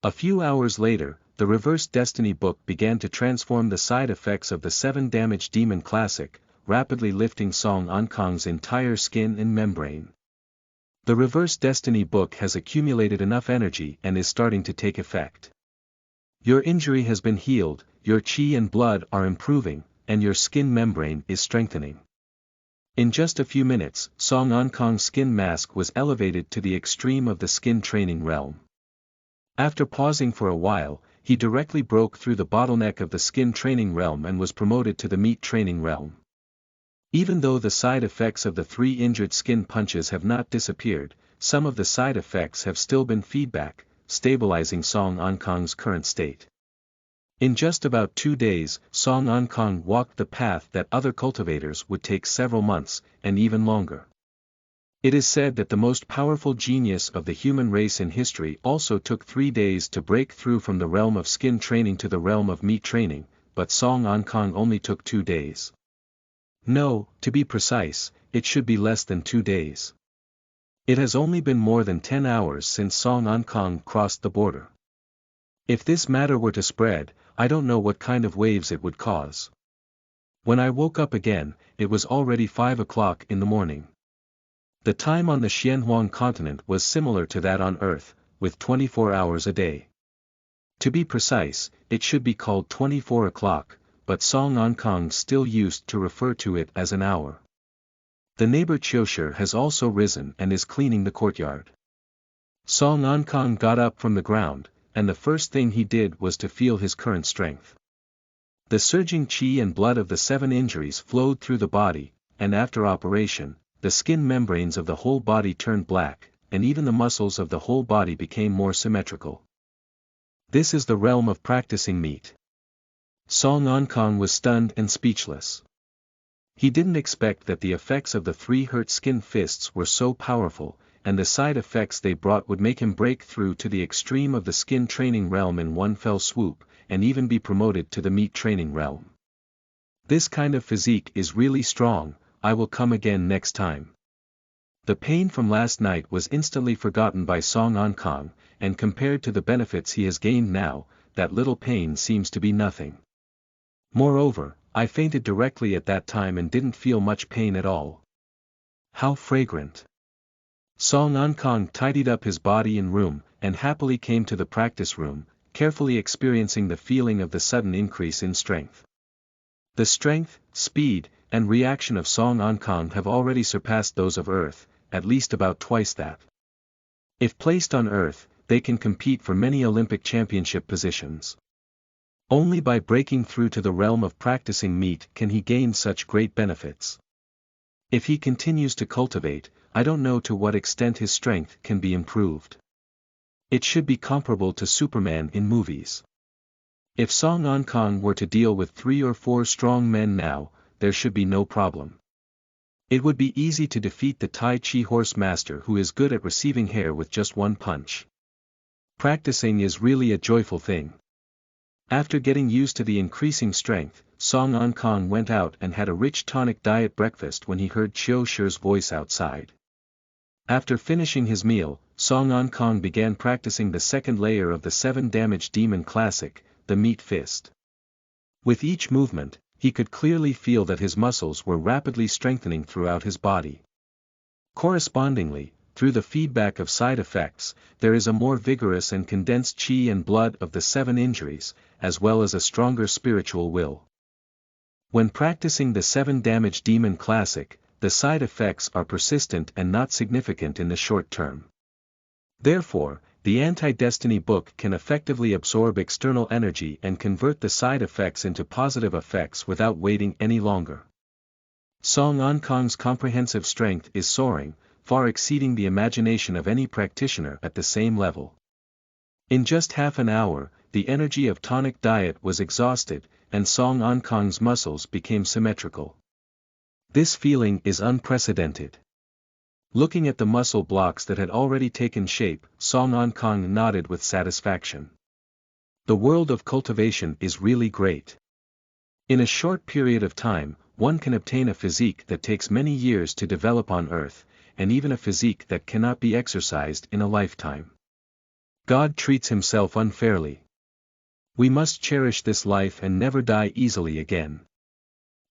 A few hours later, the Reverse Destiny book began to transform the side effects of the 7 Damage Demon Classic, rapidly lifting Song Ankang's entire skin and membrane. The Reverse Destiny book has accumulated enough energy and is starting to take effect. Your injury has been healed, your qi and blood are improving, and your skin membrane is strengthening. In just a few minutes, Song Ankang's skin mask was elevated to the extreme of the skin training realm. After pausing for a while, he directly broke through the bottleneck of the skin training realm and was promoted to the meat training realm. Even though the side effects of the 3 injured skin punches have not disappeared, some of the side effects have still been feedback, stabilizing Song Ankang's current state. In just about 2 days, Song Ankang walked the path that other cultivators would take several months, and even longer. It is said that the most powerful genius of the human race in history also took 3 days to break through from the realm of skin training to the realm of meat training, but Song Ankang only took 2 days. No, to be precise, it should be less than 2 days. It has only been more than 10 hours since Song Ankang crossed the border. If this matter were to spread, I don't know what kind of waves it would cause. When I woke up again, it was already 5 o'clock in the morning. The time on the Xianhuang continent was similar to that on Earth, with 24 hours a day. To be precise, it should be called 24 o'clock, but Song Ankang still used to refer to it as an hour. The neighbor Qiushi has also risen and is cleaning the courtyard. Song Ankang got up from the ground, and the first thing he did was to feel his current strength. The surging qi and blood of the 7 injuries flowed through the body, and after operation, the skin membranes of the whole body turned black, and even the muscles of the whole body became more symmetrical. This is the realm of practicing meat. Song Ankang was stunned and speechless. He didn't expect that the effects of the 3 hurt skin fists were so powerful, and the side effects they brought would make him break through to the extreme of the skin training realm in one fell swoop, and even be promoted to the meat training realm. This kind of physique is really strong. I will come again next time. The pain from last night was instantly forgotten by Song Ankang, and compared to the benefits he has gained now, that little pain seems to be nothing. Moreover, I fainted directly at that time and didn't feel much pain at all. How fragrant. Song Ankang tidied up his body and room, and happily came to the practice room, carefully experiencing the feeling of the sudden increase in strength. The strength, speed, and reaction of Song Ankang have already surpassed those of Earth, at least about twice that. If placed on Earth, they can compete for many Olympic championship positions. Only by breaking through to the realm of practicing meat can he gain such great benefits. If he continues to cultivate, I don't know to what extent his strength can be improved. It should be comparable to Superman in movies. If Song Ankang were to deal with 3 or 4 strong men now, there should be no problem. It would be easy to defeat the Tai Chi horse master who is good at receiving hair with just 1 punch. Practicing is really a joyful thing. After getting used to the increasing strength, Song Ankang went out and had a rich tonic diet breakfast when he heard Qiushi's voice outside. After finishing his meal, Song Ankang began practicing the second layer of the 7 Damage Demon Classic, the Meat Fist. With each movement, he could clearly feel that his muscles were rapidly strengthening throughout his body. Correspondingly, through the feedback of side effects, there is a more vigorous and condensed qi and blood of the 7 injuries, as well as a stronger spiritual will. When practicing the 7 Damage Demon Classic, the side effects are persistent and not significant in the short term. Therefore, the Anti-Destiny book can effectively absorb external energy and convert the side effects into positive effects without waiting any longer. Song Ankang's comprehensive strength is soaring, far exceeding the imagination of any practitioner at the same level. In just half an hour, the energy of tonic diet was exhausted, and Song Ankang's muscles became symmetrical. This feeling is unprecedented. Looking at the muscle blocks that had already taken shape, Song Ankang nodded with satisfaction. The world of cultivation is really great. In a short period of time, one can obtain a physique that takes many years to develop on Earth, and even a physique that cannot be exercised in a lifetime. God treats himself unfairly. We must cherish this life and never die easily again.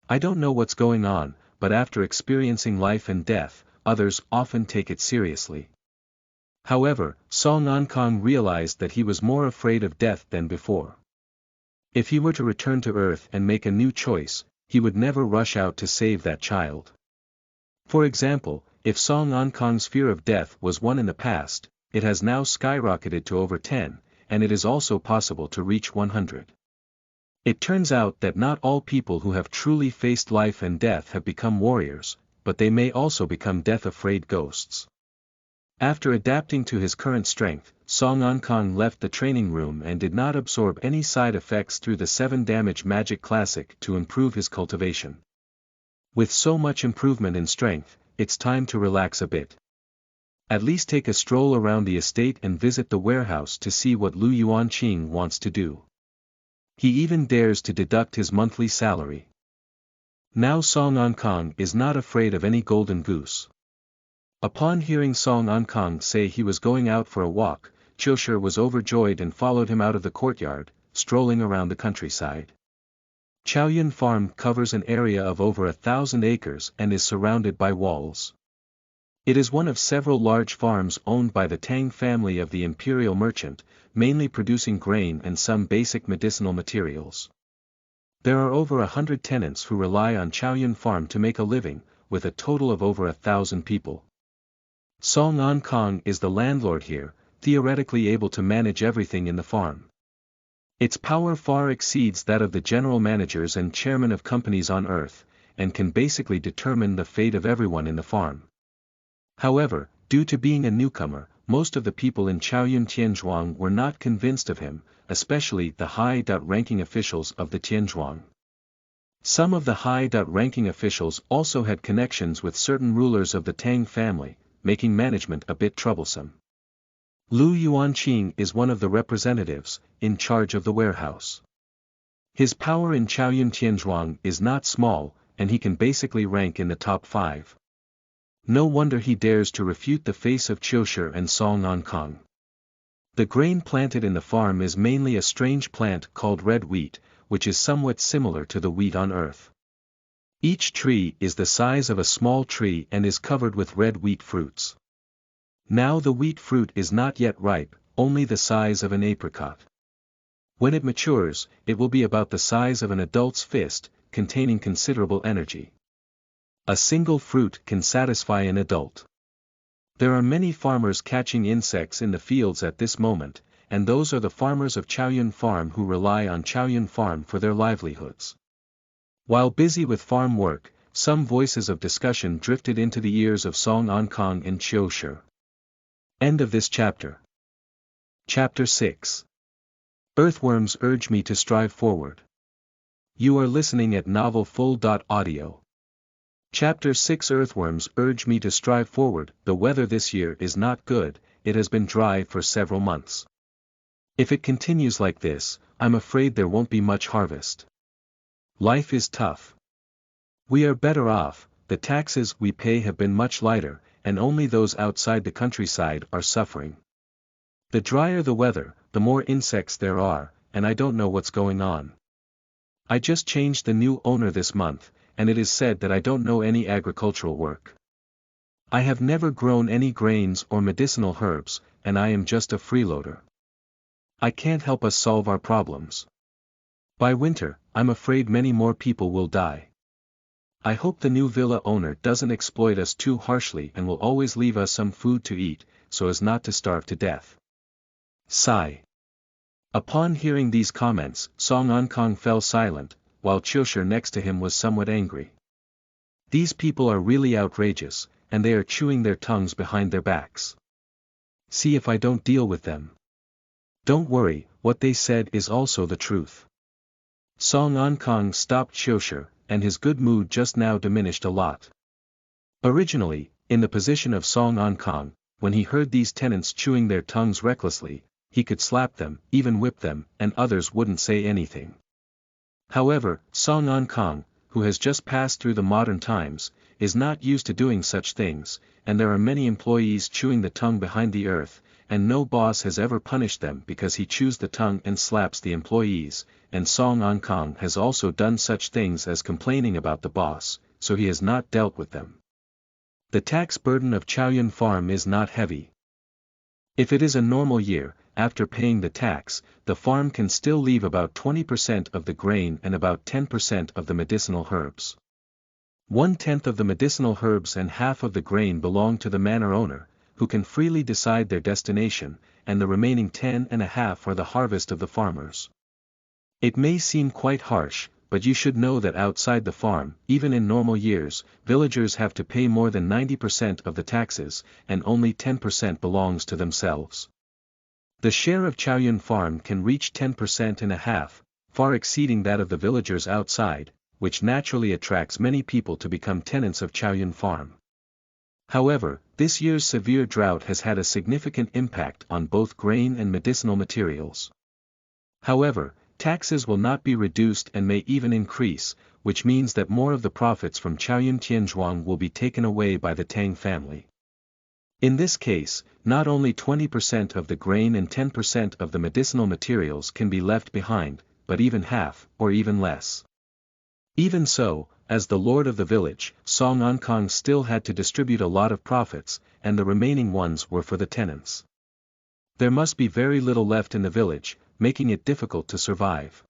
I don't know what's going on, but after experiencing life and death, others often take it seriously. However, Song Ankang realized that he was more afraid of death than before. If he were to return to Earth and make a new choice, he would never rush out to save that child. For example, if Song Ankang's fear of death was 1 in the past, it has now skyrocketed to over 10, and it is also possible to reach 100. It turns out that not all people who have truly faced life and death have become warriors, but they may also become death-afraid ghosts. After adapting to his current strength, Song Ankang left the training room and did not absorb any side effects through the 7-damage magic classic to improve his cultivation. With so much improvement in strength, it's time to relax a bit. At least take a stroll around the estate and visit the warehouse to see what Lu Yuanqing wants to do. He even dares to deduct his monthly salary. Now Song Ankang is not afraid of any golden goose. Upon hearing Song Ankang say he was going out for a walk, Qiushi was overjoyed and followed him out of the courtyard, strolling around the countryside. Chaoyun Farm covers an area of over 1,000 acres and is surrounded by walls. It is one of several large farms owned by the Tang family of the imperial merchant, mainly producing grain and some basic medicinal materials. There are over 100 tenants who rely on Chaoyun Farm to make a living, with a total of over 1,000 people. Song Ankang is the landlord here, theoretically able to manage everything in the farm. Its power far exceeds that of the general managers and chairmen of companies on Earth, and can basically determine the fate of everyone in the farm. However, due to being a newcomer, most of the people in Chaoyun Tianzhuang were not convinced of him, especially the high-ranking officials of the Tianzhuang. Some of the high-ranking officials also had connections with certain rulers of the Tang family, making management a bit troublesome. Lu Yuanqing is one of the representatives, in charge of the warehouse. His power in Chaoyun Tianzhuang is not small, and he can basically rank in the top 5. No wonder he dares to refute the face of Qiushi and Song Ankang. The grain planted in the farm is mainly a strange plant called red wheat, which is somewhat similar to the wheat on Earth. Each tree is the size of a small tree and is covered with red wheat fruits. Now the wheat fruit is not yet ripe, only the size of an apricot. When it matures, it will be about the size of an adult's fist, containing considerable energy. A single fruit can satisfy an adult. There are many farmers catching insects in the fields at this moment, and those are the farmers of Chaoyun Farm who rely on Chaoyun Farm for their livelihoods. While busy with farm work, some voices of discussion drifted into the ears of Song Ankang and Qiushi. End of this chapter. Chapter 6. Earthworms urge me to strive forward. You are listening at novelfull.audio. Chapter 6. Earthworms urge me to strive forward. The weather this year is not good, it has been dry for several months. If it continues like this, I'm afraid there won't be much harvest. Life is tough. We are better off, the taxes we pay have been much lighter, and only those outside the countryside are suffering. The drier the weather, the more insects there are, and I don't know what's going on. I just changed the new owner this month, and it is said that I don't know any agricultural work. I have never grown any grains or medicinal herbs, and I am just a freeloader. I can't help us solve our problems. By winter, I'm afraid many more people will die. I hope the new villa owner doesn't exploit us too harshly and will always leave us some food to eat, so as not to starve to death. Sigh. Upon hearing these comments, Song Ankang fell silent, while Qiushi next to him was somewhat angry. These people are really outrageous, and they are chewing their tongues behind their backs. See if I don't deal with them. Don't worry, what they said is also the truth. Song Ankang stopped Xiushi, and his good mood just now diminished a lot. Originally, in the position of Song Ankang, when he heard these tenants chewing their tongues recklessly, he could slap them, even whip them, and others wouldn't say anything. However, Song Ankang, who has just passed through the modern times, is not used to doing such things, and there are many employees chewing the tongue behind the earth, and no boss has ever punished them because he chews the tongue and slaps the employees, and Song Ankang has also done such things as complaining about the boss, so he has not dealt with them. The tax burden of Chaoyun Farm is not heavy. If it is a normal year, after paying the tax, the farm can still leave about 20% of the grain and about 10% of the medicinal herbs. 1/10 of the medicinal herbs and half of the grain belong to the manor owner, who can freely decide their destination, and the remaining 10.5 are the harvest of the farmers. It may seem quite harsh, but you should know that outside the farm, even in normal years, villagers have to pay more than 90% of the taxes, and only 10% belongs to themselves. The share of Chaoyun Farm can reach 10.5%, far exceeding that of the villagers outside, which naturally attracts many people to become tenants of Chaoyun Farm. However, this year's severe drought has had a significant impact on both grain and medicinal materials. However, taxes will not be reduced and may even increase, which means that more of the profits from Chaoyun Tianzhuang will be taken away by the Tang family. In this case, not only 20% of the grain and 10% of the medicinal materials can be left behind, but even half, or even less. Even so, as the lord of the village, Song Ankang still had to distribute a lot of profits, and the remaining ones were for the tenants. There must be very little left in the village, making it difficult to survive.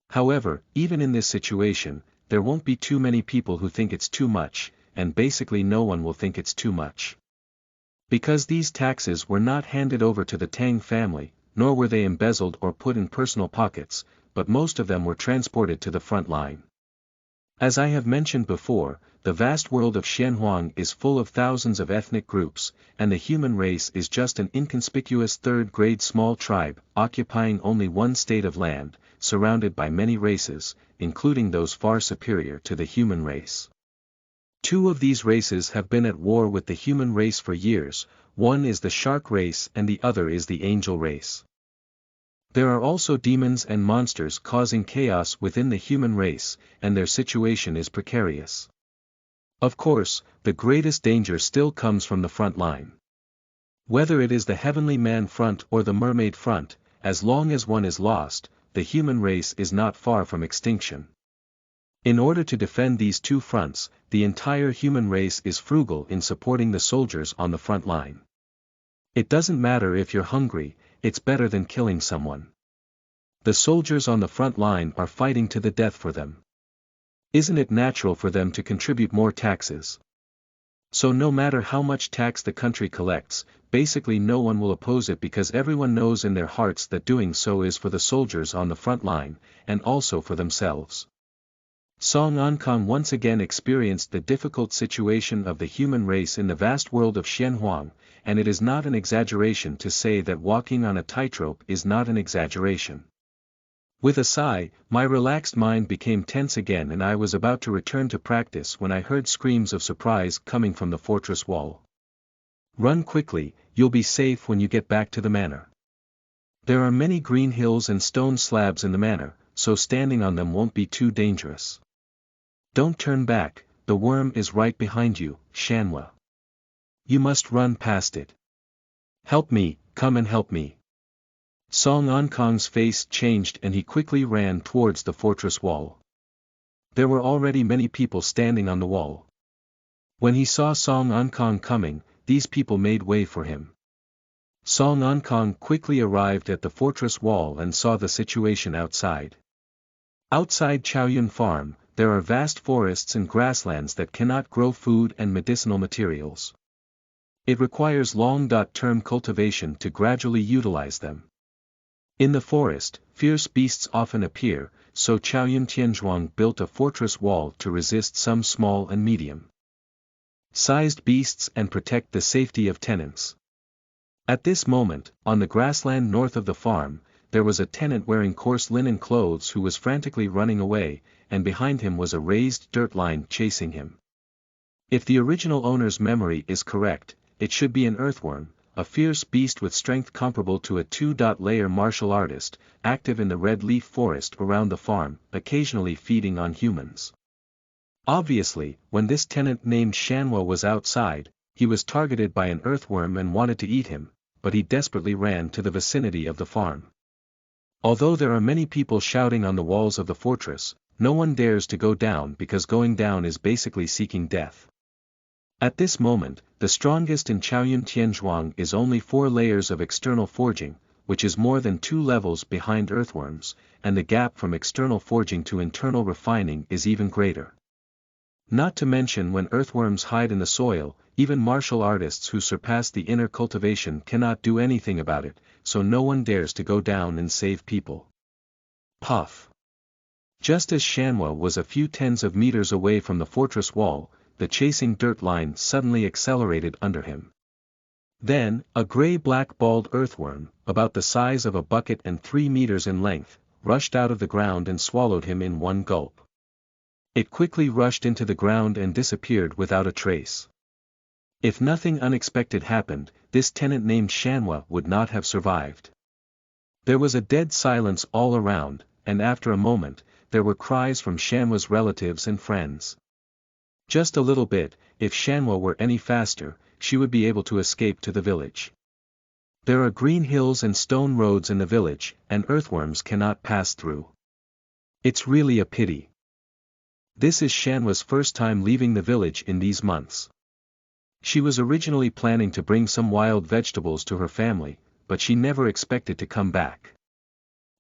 However, even in this situation, there won't be too many people who think it's too much, and basically no one will think it's too much. Because these taxes were not handed over to the Tang family, nor were they embezzled or put in personal pockets, but most of them were transported to the front line. As I have mentioned before, the vast world of Xianhuang is full of thousands of ethnic groups, and the human race is just an inconspicuous third-grade small tribe, occupying only one state of land, surrounded by many races, including those far superior to the human race. Two of these races have been at war with the human race for years, one is the shark race and the other is the angel race. There are also demons and monsters causing chaos within the human race, and their situation is precarious. Of course, the greatest danger still comes from the front line. Whether it is the heavenly man front or the mermaid front, as long as one is lost, the human race is not far from extinction. In order to defend these two fronts, the entire human race is frugal in supporting the soldiers on the front line. It doesn't matter if you're hungry, it's better than killing someone. The soldiers on the front line are fighting to the death for them. Isn't it natural for them to contribute more taxes? So no matter how much tax the country collects, basically no one will oppose it because everyone knows in their hearts that doing so is for the soldiers on the front line, and also for themselves. Song Ankang once again experienced the difficult situation of the human race in the vast world of Xianhuang, and it is not an exaggeration to say that walking on a tightrope is not an exaggeration. With a sigh, my relaxed mind became tense again and I was about to return to practice when I heard screams of surprise coming from the fortress wall. Run quickly, you'll be safe when you get back to the manor. There are many green hills and stone slabs in the manor, so standing on them won't be too dangerous. Don't turn back, the worm is right behind you, Shanhua. You must run past it. Help me, come and help me. Song Ankang's face changed and he quickly ran towards the fortress wall. There were already many people standing on the wall. When he saw Song Ankang coming, these people made way for him. Song Ankang quickly arrived at the fortress wall and saw the situation outside. Outside Chaoyun Farm, there are vast forests and grasslands that cannot grow food and medicinal materials. It requires long-term cultivation to gradually utilize them. In the forest, fierce beasts often appear, so Chaoyun Tianzhuang built a fortress wall to resist some small and medium-sized beasts and protect the safety of tenants. At this moment, on the grassland north of the farm, there was a tenant wearing coarse linen clothes who was frantically running away, and behind him was a raised dirt line chasing him. If the original owner's memory is correct, it should be an earthworm, a fierce beast with strength comparable to a two-layer martial artist, active in the red leaf forest around the farm, occasionally feeding on humans. Obviously, when this tenant named Shanhua was outside, he was targeted by an earthworm and wanted to eat him, but he desperately ran to the vicinity of the farm. Although there are many people shouting on the walls of the fortress, no one dares to go down because going down is basically seeking death. At this moment, the strongest in Chaoyun Tianzhuang is only 4 layers of external forging, which is more than 2 levels behind earthworms, and the gap from external forging to internal refining is even greater. Not to mention when earthworms hide in the soil, even martial artists who surpass the inner cultivation cannot do anything about it, so no one dares to go down and save people. Puff. Just as Shanhua was a few tens of meters away from the fortress wall, the chasing dirt line suddenly accelerated under him. Then, a gray-black bald earthworm, about the size of a bucket and 3 meters in length, rushed out of the ground and swallowed him in one gulp. It quickly rushed into the ground and disappeared without a trace. If nothing unexpected happened, this tenant named Shanhua would not have survived. There was a dead silence all around, and after a moment, there were cries from Shanhua's relatives and friends. Just a little bit, if Shanhua were any faster, she would be able to escape to the village. There are green hills and stone roads in the village, and earthworms cannot pass through. It's really a pity. This is Shanhua's first time leaving the village in these months. She was originally planning to bring some wild vegetables to her family, but she never expected to come back.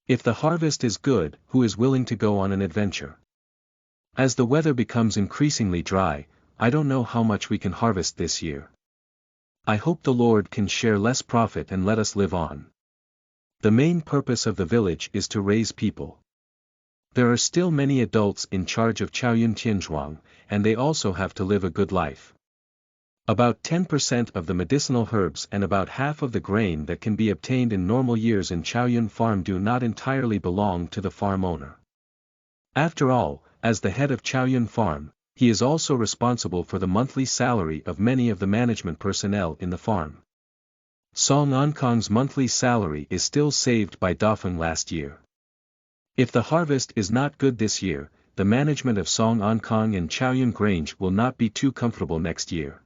If the harvest is good, who is willing to go on an adventure? As the weather becomes increasingly dry, I don't know how much we can harvest this year. I hope the Lord can share less profit and let us live on. The main purpose of the village is to raise people. There are still many adults in charge of Chaoyun Tianzhuang, and they also have to live a good life. About 10% of the medicinal herbs and about half of the grain that can be obtained in normal years in Chaoyun Farm do not entirely belong to the farm owner. After all, as the head of Chaoyun Farm, he is also responsible for the monthly salary of many of the management personnel in the farm. Song Ankang's monthly salary is still saved by Dafeng last year. If the harvest is not good this year, the management of Song Ankang and Chaoyun Grange will not be too comfortable next year.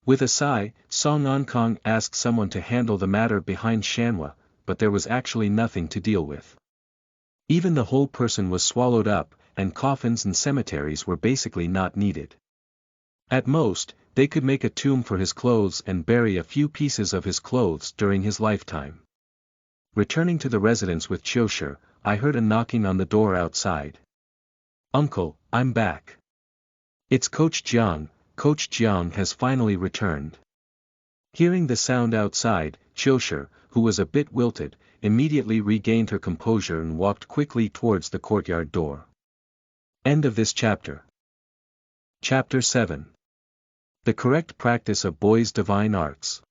With a sigh, Song Ankang asked someone to handle the matter behind Shanhua, but there was actually nothing to deal with. Even the whole person was swallowed up, and coffins and cemeteries were basically not needed. At most, they could make a tomb for his clothes and bury a few pieces of his clothes during his lifetime. Returning to the residence with Qiushi, I heard a knocking on the door outside. "Uncle, I'm back. It's Coach Jiang. Coach Jiang has finally returned." Hearing the sound outside, Qiushi, who was a bit wilted, immediately regained her composure and walked quickly towards the courtyard door. End of this chapter. Chapter 7. The Correct Practice of Boys' Divine Arts.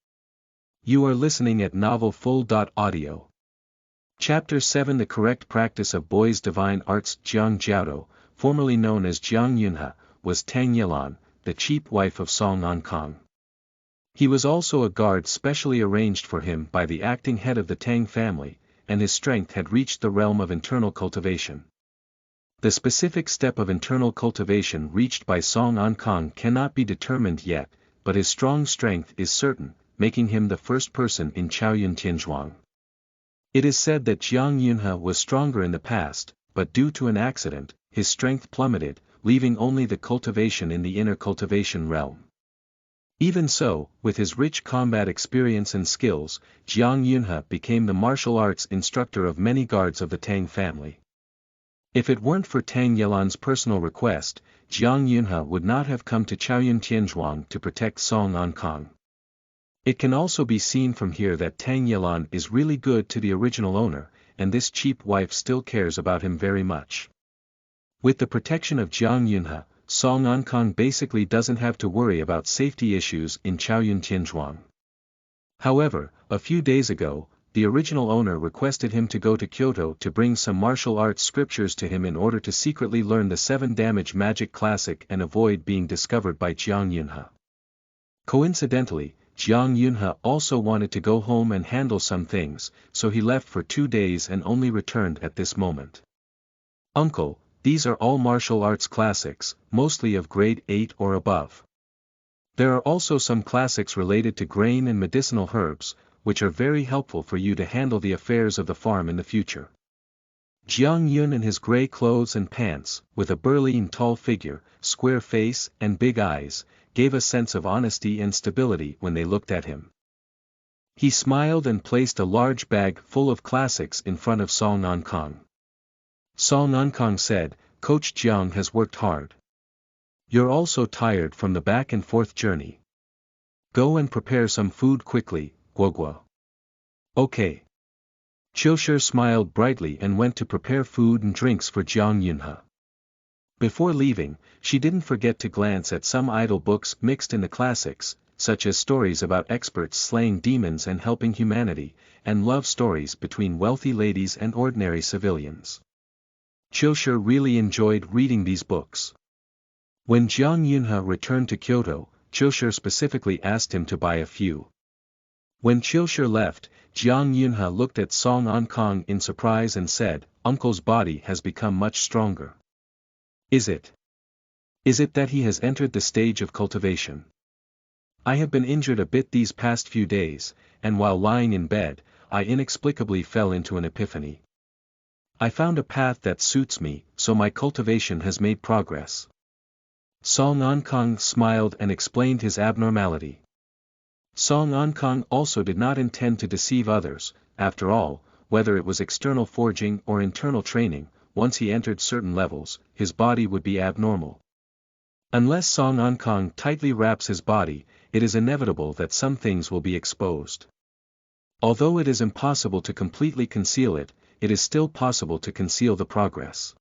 You are listening at novelfull.audio. Chapter 7. The Correct Practice of Boys' Divine Arts. Jiang Jiaodo, formerly known as Jiang Yunhe, was Tang Yilan, the cheap wife of Song Ankang. He was also a guard specially arranged for him by the acting head of the Tang family, and his strength had reached the realm of internal cultivation. The specific step of internal cultivation reached by Song Ankang cannot be determined yet, but his strong strength is certain, making him the first person in Chaoyun Tianzhuang. It is said that Jiang Yunhe was stronger in the past, but due to an accident, his strength plummeted, leaving only the cultivation in the inner cultivation realm. Even so, with his rich combat experience and skills, Jiang Yunhe became the martial arts instructor of many guards of the Tang family. If it weren't for Tang Yilan's personal request, Jiang Yunhe would not have come to Chaoyun Tianzhuang to protect Song Ankang. It can also be seen from here that Tang Yilan is really good to the original owner, and this cheap wife still cares about him very much. With the protection of Jiang Yunhe, Song Ankang basically doesn't have to worry about safety issues in Chaoyun Tianzhuang. However, a few days ago, the original owner requested him to go to Kyoto to bring some martial arts scriptures to him in order to secretly learn the 7-damage magic classic and avoid being discovered by Jiang Yunhe. Coincidentally, Jiang Yunhe also wanted to go home and handle some things, so he left for 2 days and only returned at this moment. Uncle, these are all martial arts classics, mostly of grade 8 or above. There are also some classics related to grain and medicinal herbs, which are very helpful for you to handle the affairs of the farm in the future. Jiang Yun in his gray clothes and pants, with a burly and tall figure, square face and big eyes, gave a sense of honesty and stability when they looked at him. He smiled and placed a large bag full of classics in front of Song Ankang. Song Ankang said, "Coach Jiang has worked hard. You're also tired from the back and forth journey. Go and prepare some food quickly, Guoguo." "Okay." Qiushi smiled brightly and went to prepare food and drinks for Jiang Yunhe. Before leaving, she didn't forget to glance at some idle books mixed in the classics, such as stories about experts slaying demons and helping humanity, and love stories between wealthy ladies and ordinary civilians. Qiushi really enjoyed reading these books. When Jiang Yunhe returned to Kyoto, Qiushi specifically asked him to buy a few. When Qiushi left, Jiang Yunhe looked at Song Ankang in surprise and said, "Uncle's body has become much stronger. Is it that he has entered the stage of cultivation? I have been injured a bit these past few days, and while lying in bed, I inexplicably fell into an epiphany. I found a path that suits me, so my cultivation has made progress." Song Ankang smiled and explained his abnormality. Song Ankang also did not intend to deceive others. After all, whether it was external forging or internal training, once he entered certain levels, his body would be abnormal. Unless Song Ankang tightly wraps his body, it is inevitable that some things will be exposed. Although it is impossible to completely conceal it, it is still possible to conceal the progress.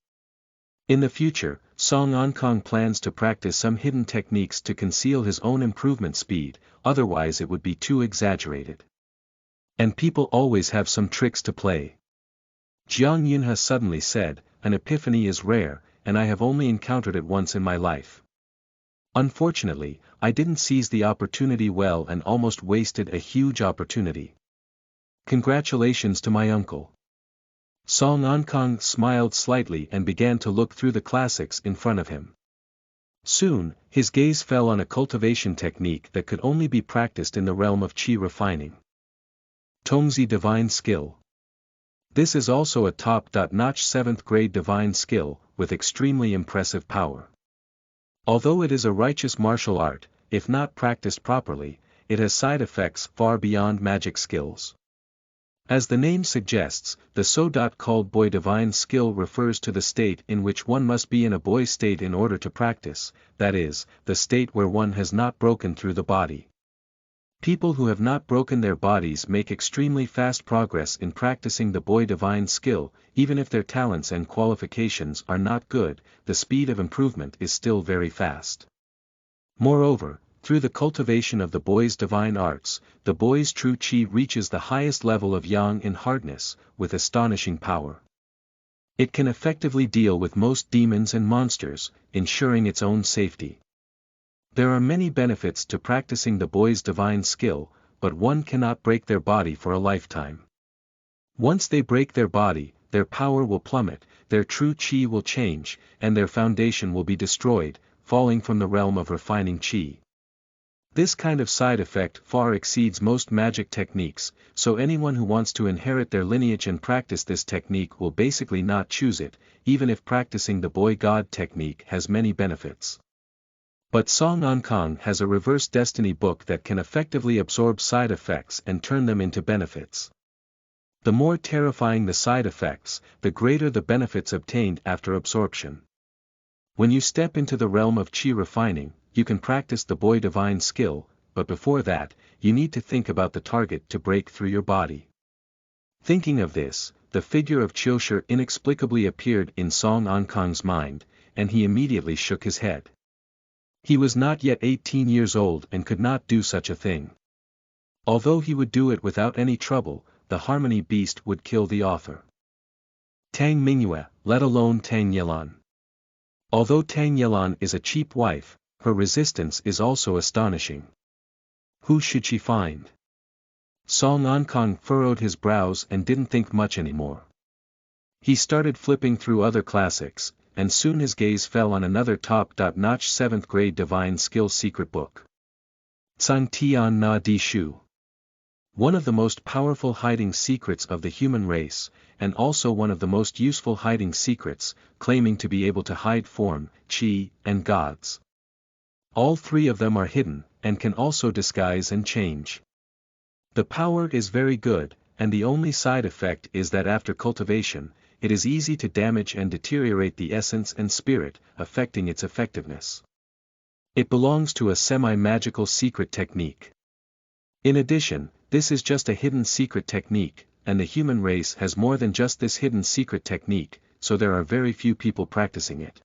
In the future, Song Ankang plans to practice some hidden techniques to conceal his own improvement speed, otherwise it would be too exaggerated. And people always have some tricks to play. Jiang Yunhe suddenly said, "An epiphany is rare, and I have only encountered it once in my life. Unfortunately, I didn't seize the opportunity well and almost wasted a huge opportunity. Congratulations to my uncle." Song Ankang smiled slightly and began to look through the classics in front of him. Soon, his gaze fell on a cultivation technique that could only be practiced in the realm of qi refining. Tongzi Divine Skill. This is also a top-notch 7th grade divine skill, with extremely impressive power. Although it is a righteous martial art, if not practiced properly, it has side effects far beyond magic skills. As the name suggests, the so-called boy divine skill refers to the state in which one must be in a boy state in order to practice, that is, the state where one has not broken through the body. People who have not broken their bodies make extremely fast progress in practicing the boy divine skill. Even if their talents and qualifications are not good, the speed of improvement is still very fast. Moreover, through the cultivation of the boy's divine arts, the boy's true qi reaches the highest level of yang in hardness, with astonishing power. It can effectively deal with most demons and monsters, ensuring its own safety. There are many benefits to practicing the boy's divine skill, but one cannot break their body for a lifetime. Once they break their body, their power will plummet, their true qi will change, and their foundation will be destroyed, falling from the realm of refining qi. This kind of side effect far exceeds most magic techniques, so anyone who wants to inherit their lineage and practice this technique will basically not choose it, even if practicing the boy god technique has many benefits. But Song Ankang has a reverse destiny book that can effectively absorb side effects and turn them into benefits. The more terrifying the side effects, the greater the benefits obtained after absorption. When you step into the realm of qi refining, you can practice the boy divine skill, but before that, you need to think about the target to break through your body. Thinking of this, the figure of Qiushi inexplicably appeared in Song Ankang's mind, and he immediately shook his head. He was not yet 18 years old and could not do such a thing. Although he would do it without any trouble, the harmony beast would kill the author. Tang Mingyue, let alone Tang Yelan. Although Tang Yelan is a cheap wife, her resistance is also astonishing. Who should she find? Song Ankang furrowed his brows and didn't think much anymore. He started flipping through other classics, and soon his gaze fell on another top-notch 7th grade divine skill secret book. Tsang Tian Na Di Shu. One of the most powerful hiding secrets of the human race, and also one of the most useful hiding secrets, claiming to be able to hide form, qi, and gods. All three of them are hidden, and can also disguise and change. The power is very good, and the only side effect is that after cultivation, it is easy to damage and deteriorate the essence and spirit, affecting its effectiveness. It belongs to a semi-magical secret technique. In addition, this is just a hidden secret technique, and the human race has more than just this hidden secret technique, so there are very few people practicing it.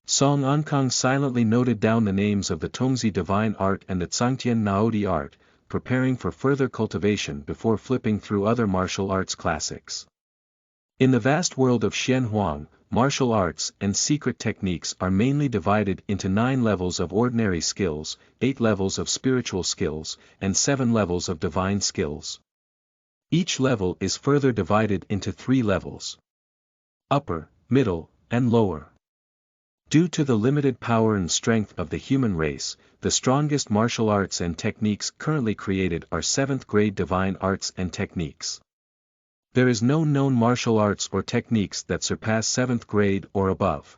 Song Ankang silently noted down the names of the Tongzi divine art and the Tsangtian Naodi art, preparing for further cultivation before flipping through other martial arts classics. In the vast world of Xianhuang, martial arts and secret techniques are mainly divided into 9 levels of ordinary skills, 8 levels of spiritual skills, and 7 levels of divine skills. Each level is further divided into 3 levels: upper, middle, and lower. Due to the limited power and strength of the human race, the strongest martial arts and techniques currently created are 7th grade divine arts and techniques. There is no known martial arts or techniques that surpass 7th grade or above.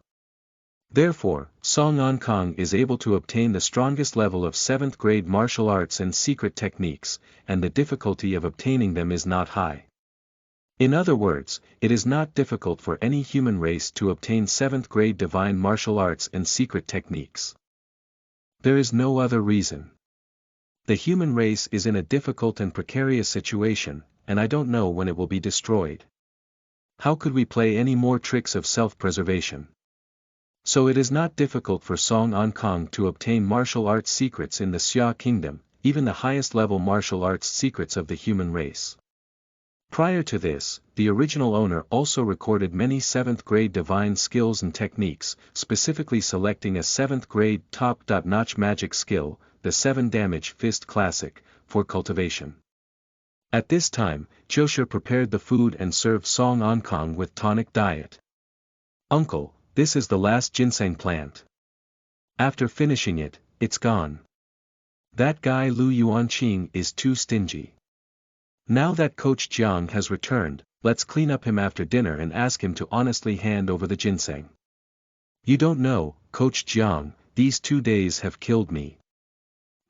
Therefore, Song Ankang is able to obtain the strongest level of 7th grade martial arts and secret techniques, and the difficulty of obtaining them is not high. In other words, it is not difficult for any human race to obtain 7th grade divine martial arts and secret techniques. There is no other reason. The human race is in a difficult and precarious situation, and I don't know when it will be destroyed. How could we play any more tricks of self-preservation? So it is not difficult for Song Ankang to obtain martial arts secrets in the Xia kingdom, even the highest level martial arts secrets of the human race. Prior to this, the original owner also recorded many 7th grade divine skills and techniques, specifically selecting a 7th grade top-notch magic skill, the 7 damage fist classic, for cultivation. At this time, Qiushi prepared the food and served Song Ankang with tonic diet. "Uncle, this is the last ginseng plant. After finishing it, it's gone. That guy Lu Yuanqing is too stingy. Now that Coach Jiang has returned, let's clean up him after dinner and ask him to honestly hand over the ginseng. You don't know, Coach Jiang, these 2 days have killed me.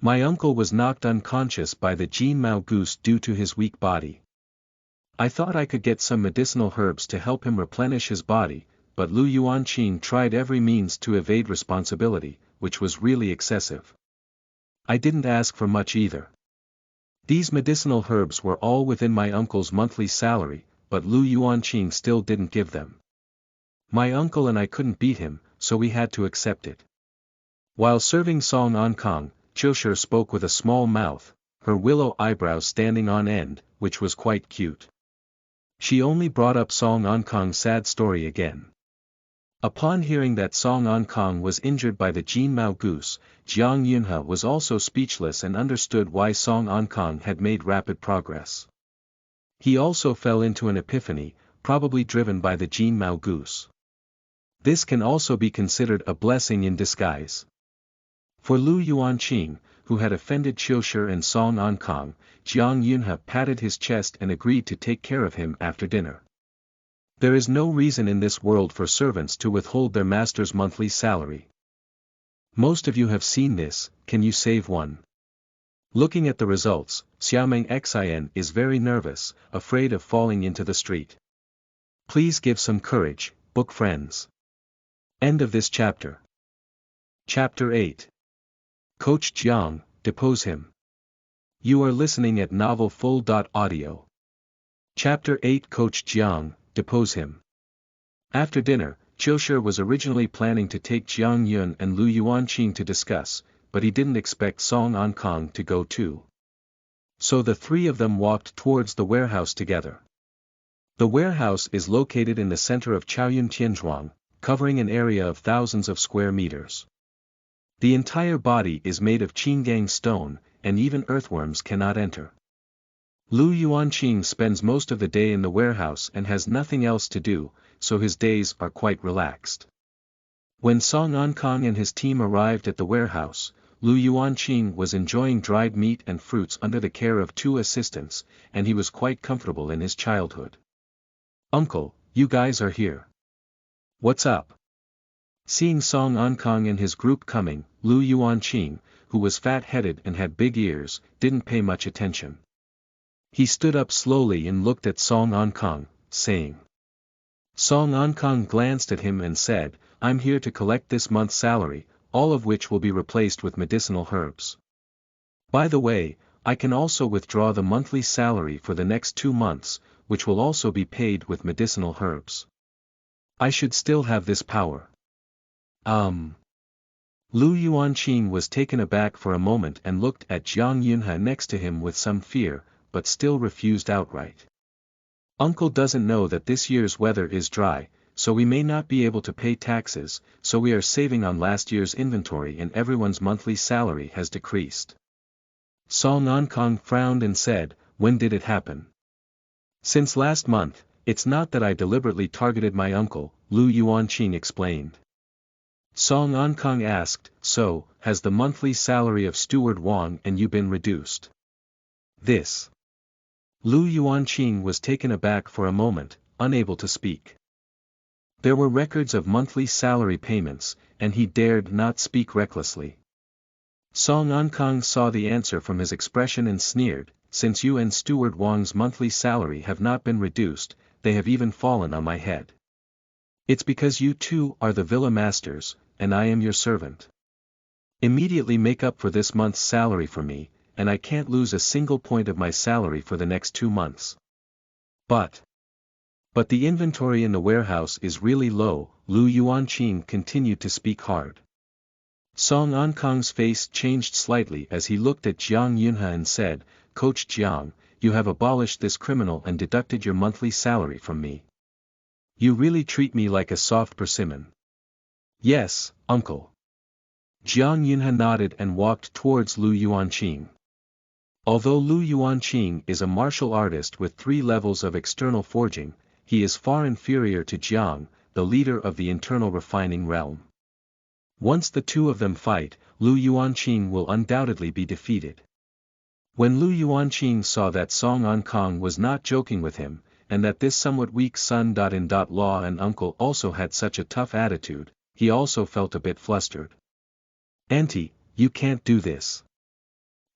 My uncle was knocked unconscious by the Jinmao Goose due to his weak body. I thought I could get some medicinal herbs to help him replenish his body, but Lu Yuanqing tried every means to evade responsibility, which was really excessive. I didn't ask for much either. These medicinal herbs were all within my uncle's monthly salary, but Lu Yuanqing still didn't give them. My uncle and I couldn't beat him, so we had to accept it." While serving Song Ankang, Qiushi spoke with a small mouth, her willow eyebrows standing on end, which was quite cute. She only brought up Song Ankang's sad story again. Upon hearing that Song Ankang was injured by the Jinmao Goose, Jiang Yunhe was also speechless and understood why Song Ankang had made rapid progress. He also fell into an epiphany, probably driven by the Jinmao Goose. This can also be considered a blessing in disguise. For Lu Yuanqing, who had offended Qiushi and Song Ankang, Jiang Yunhe patted his chest and agreed to take care of him after dinner. There is no reason in this world for servants to withhold their master's monthly salary. Most of you have seen this, can you save one? Looking at the results, Xiaomeng Xin is very nervous, afraid of falling into the street. Please give some courage, book friends. End of this chapter. Chapter 8. Coach Jiang, depose him. You are listening at Novel Full. Audio. Chapter 8 Coach Jiang, depose him. After dinner, Qiushi was originally planning to take Jiang Yun and Lu Yuanqing to discuss, but he didn't expect Song Ankang to go too. So the three of them walked towards the warehouse together. The warehouse is located in the center of Chaoyun Tianzhuang, covering an area of thousands of square meters. The entire body is made of Qinggang stone, and even earthworms cannot enter. Lu Yuanqing spends most of the day in the warehouse and has nothing else to do, so his days are quite relaxed. When Song Ankang and his team arrived at the warehouse, Lu Yuanqing was enjoying dried meat and fruits under the care of two assistants, and he was quite comfortable in his childhood. "Uncle, you guys are here. What's up?" Seeing Song Ankang and his group coming, Lu Yuanqing, who was fat-headed and had big ears, didn't pay much attention. He stood up slowly and looked at Song Ankang, saying. Song Ankang glanced at him and said, "I'm here to collect this month's salary, all of which will be replaced with medicinal herbs. By the way, I can also withdraw the monthly salary for the next 2 months, which will also be paid with medicinal herbs. I should still have this power." Lu Yuanqing was taken aback for a moment and looked at Jiang Yunhe next to him with some fear, but still refused outright. "Uncle doesn't know that this year's weather is dry, so we may not be able to pay taxes, so we are saving on last year's inventory and everyone's monthly salary has decreased." Song Ankang frowned and said, "When did it happen?" "Since last month. It's not that I deliberately targeted my uncle," Lu Yuanqing explained. Song Ankang asked, "So, has the monthly salary of Steward Wang and you been reduced?" This. Lu Yuanqing was taken aback for a moment, unable to speak. There were records of monthly salary payments, and he dared not speak recklessly. Song Ankang saw the answer from his expression and sneered, "Since you and Steward Wang's monthly salary have not been reduced, they have even fallen on my head. It's because you two are the villa masters, and I am your servant. Immediately make up for this month's salary for me, and I can't lose a single point of my salary for the next 2 months. But the inventory in the warehouse is really low," Lu Yuanqing continued to speak hard. Song Ankang's face changed slightly as he looked at Jiang Yunhe and said, "Coach Jiang, you have abolished this criminal and deducted your monthly salary from me. You really treat me like a soft persimmon." "Yes, uncle." Jiang Yunhe nodded and walked towards Lu Yuanqing. Although Lu Yuanqing is a martial artist with 3 levels of external forging, he is far inferior to Jiang, the leader of the internal refining realm. Once the two of them fight, Lu Yuanqing will undoubtedly be defeated. When Lu Yuanqing saw that Song Ankang was not joking with him, and that this somewhat weak son-in-law and uncle also had such a tough attitude, he also felt a bit flustered. "Auntie, you can't do this.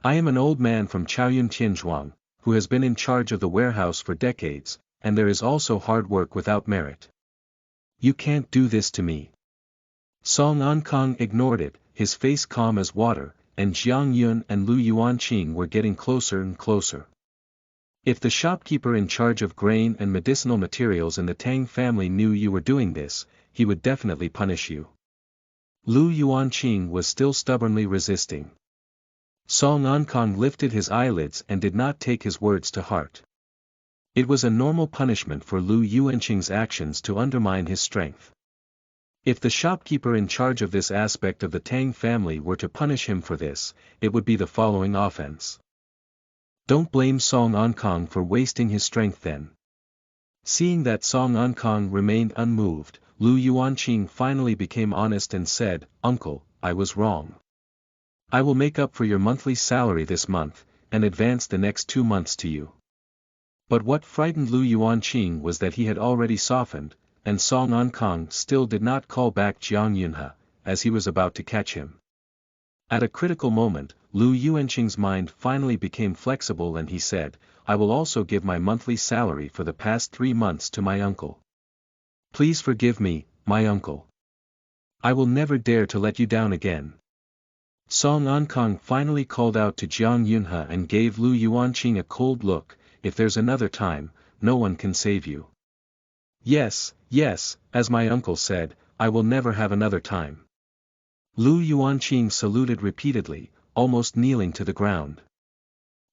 I am an old man from Chaoyun Tianzhuang, who has been in charge of the warehouse for decades, and there is also hard work without merit. You can't do this to me." Song Ankang ignored it, his face calm as water, and Jiang Yun and Lu Yuanqing were getting closer and closer. "If the shopkeeper in charge of grain and medicinal materials in the Tang family knew you were doing this, he would definitely punish you." Lu Yuanqing was still stubbornly resisting. Song Ankang lifted his eyelids and did not take his words to heart. It was a normal punishment for Lu Yuanqing's actions to undermine his strength. If the shopkeeper in charge of this aspect of the Tang family were to punish him for this, it would be the following offense. Don't blame Song Ankang for wasting his strength then. Seeing that Song Ankang remained unmoved, Lu Yuanqing finally became honest and said, "Uncle, I was wrong. I will make up for your monthly salary this month, and advance the next 2 months to you." But what frightened Lu Yuanqing was that he had already softened, and Song Ankang still did not call back Jiang Yunhe, as he was about to catch him. At a critical moment, Lu Yuanqing's mind finally became flexible and he said, "I will also give my monthly salary for the past 3 months to my uncle. Please forgive me, my uncle. I will never dare to let you down again." Song Ankang finally called out to Jiang Yunhe and gave Lu Yuanqing a cold look. If there's another time, no one can save you. Yes, yes, as my uncle said, I will never have another time. Lu Yuanqing saluted repeatedly, almost kneeling to the ground.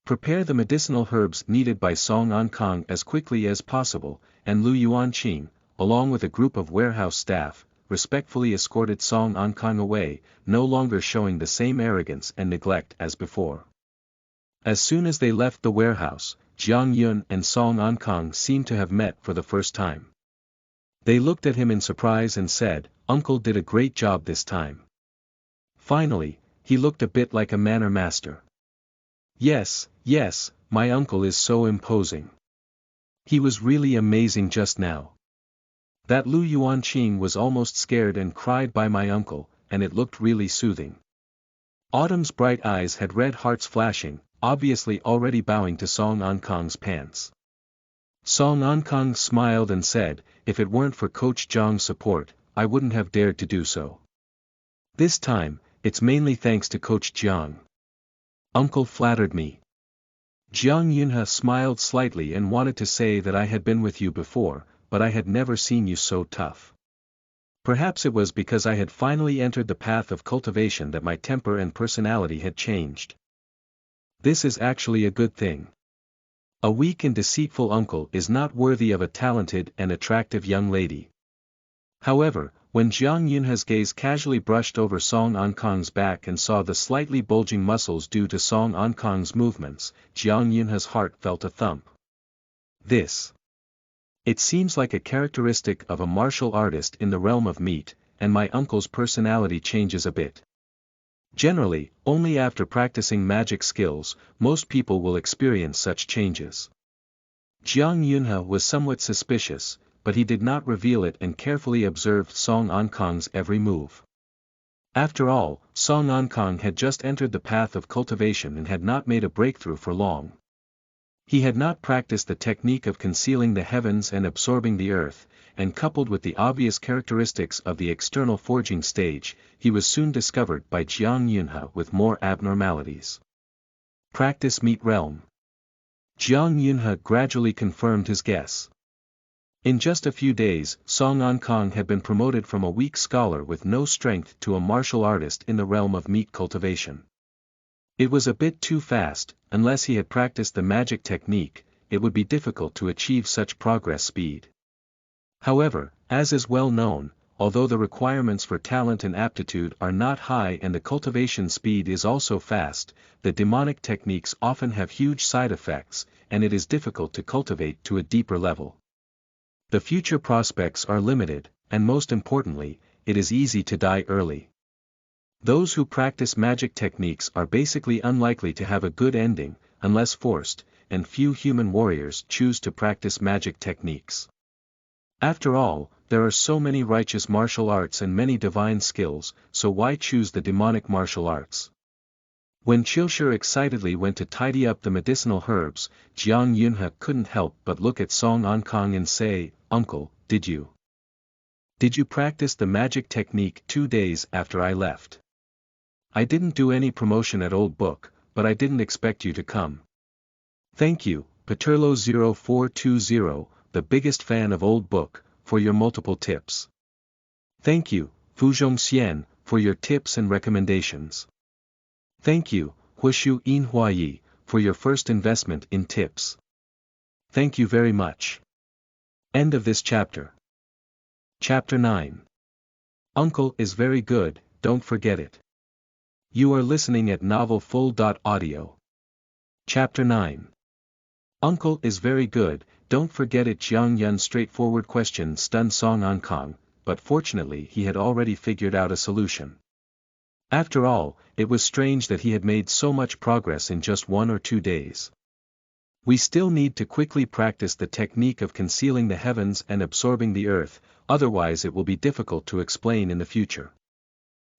Prepare the medicinal herbs needed by Song Ankang as quickly as possible, and Lu Yuanqing, along with a group of warehouse staff, respectfully escorted Song Ankang away, no longer showing the same arrogance and neglect as before. As soon as they left the warehouse, Jiang Yun and Song Ankang seemed to have met for the first time. They looked at him in surprise and said, "Uncle did a great job this time." Finally, he looked a bit like a manner master. Yes, yes, my uncle is so imposing. He was really amazing just now. That Lu Yuanqing was almost scared and cried by my uncle, and it looked really soothing. Autumn's bright eyes had red hearts flashing, obviously already bowing to Song Ankang's pants. Song Ankang smiled and said, "If it weren't for Coach Jiang's support, I wouldn't have dared to do so. This time, it's mainly thanks to Coach Jiang. Uncle flattered me." Jiang Yunhe smiled slightly and wanted to say that I had been with you before, but I had never seen you so tough. Perhaps it was because I had finally entered the path of cultivation that my temper and personality had changed. This is actually a good thing. A weak and deceitful uncle is not worthy of a talented and attractive young lady. However, when Jiang Yunhe's gaze casually brushed over Song Ankang's back and saw the slightly bulging muscles due to Song Ankang's movements, Jiang Yunhe's heart felt a thump. This. It seems like a characteristic of a martial artist in the realm of meat, and my uncle's personality changes a bit. Generally, only after practicing magic skills, most people will experience such changes. Jiang Yunhe was somewhat suspicious, but he did not reveal it and carefully observed Song Ankang's every move. After all, Song Ankang had just entered the path of cultivation and had not made a breakthrough for long. He had not practiced the technique of concealing the heavens and absorbing the earth, and coupled with the obvious characteristics of the external forging stage, he was soon discovered by Jiang Yunhe with more abnormalities. Practice meat realm. Jiang Yunhe gradually confirmed his guess. In just a few days, Song Ankang had been promoted from a weak scholar with no strength to a martial artist in the realm of meat cultivation. It was a bit too fast. Unless he had practiced the magic technique, it would be difficult to achieve such progress speed. However, as is well known, although the requirements for talent and aptitude are not high and the cultivation speed is also fast, the demonic techniques often have huge side effects, and it is difficult to cultivate to a deeper level. The future prospects are limited, and most importantly, it is easy to die early. Those who practice magic techniques are basically unlikely to have a good ending, unless forced, and few human warriors choose to practice magic techniques. After all, there are so many righteous martial arts and many divine skills, so why choose the demonic martial arts? When Chilshire excitedly went to tidy up the medicinal herbs, Jiang Yunhe couldn't help but look at Song Ankang and say, "Uncle, did you practice the magic technique 2 days after I left? I didn't do any promotion at Old Book, but I didn't expect you to come." Thank you, Paterlo0420, the biggest fan of Old Book, for your multiple tips. Thank you, Fuzhong Xian, for your tips and recommendations. Thank you, Huishu Inhuayi, for your first investment in tips. Thank you very much. End of this chapter. Chapter 9. Uncle is very good, don't forget it. You are listening at novelfull.audio. Chapter 9. Uncle is very good, don't forget it. Jiang Yun's straightforward question stunned Song Ankang, but fortunately he had already figured out a solution. After all, it was strange that he had made so much progress in just 1 or 2 days. We still need to quickly practice the technique of concealing the heavens and absorbing the earth, otherwise it will be difficult to explain in the future.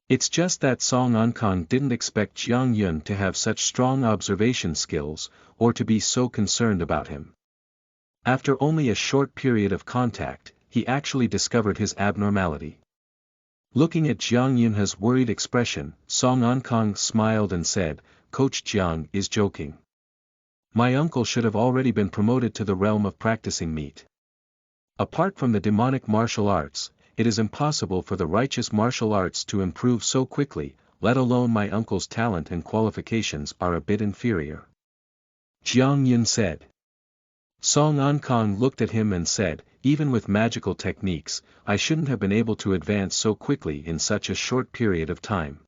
It's just that Song Ankang didn't expect Jiang Yun to have such strong observation skills, or to be so concerned about him. After only a short period of contact, he actually discovered his abnormality. Looking at Jiang Yunhe's worried expression, Song Ankang smiled and said, "Coach Jiang is joking. My uncle should have already been promoted to the realm of practicing meat. Apart from the demonic martial arts, it is impossible for the righteous martial arts to improve so quickly, let alone my uncle's talent and qualifications are a bit inferior." Jiang Yun said. Song Ankang looked at him and said, "Even with magical techniques, I shouldn't have been able to advance so quickly in such a short period of time.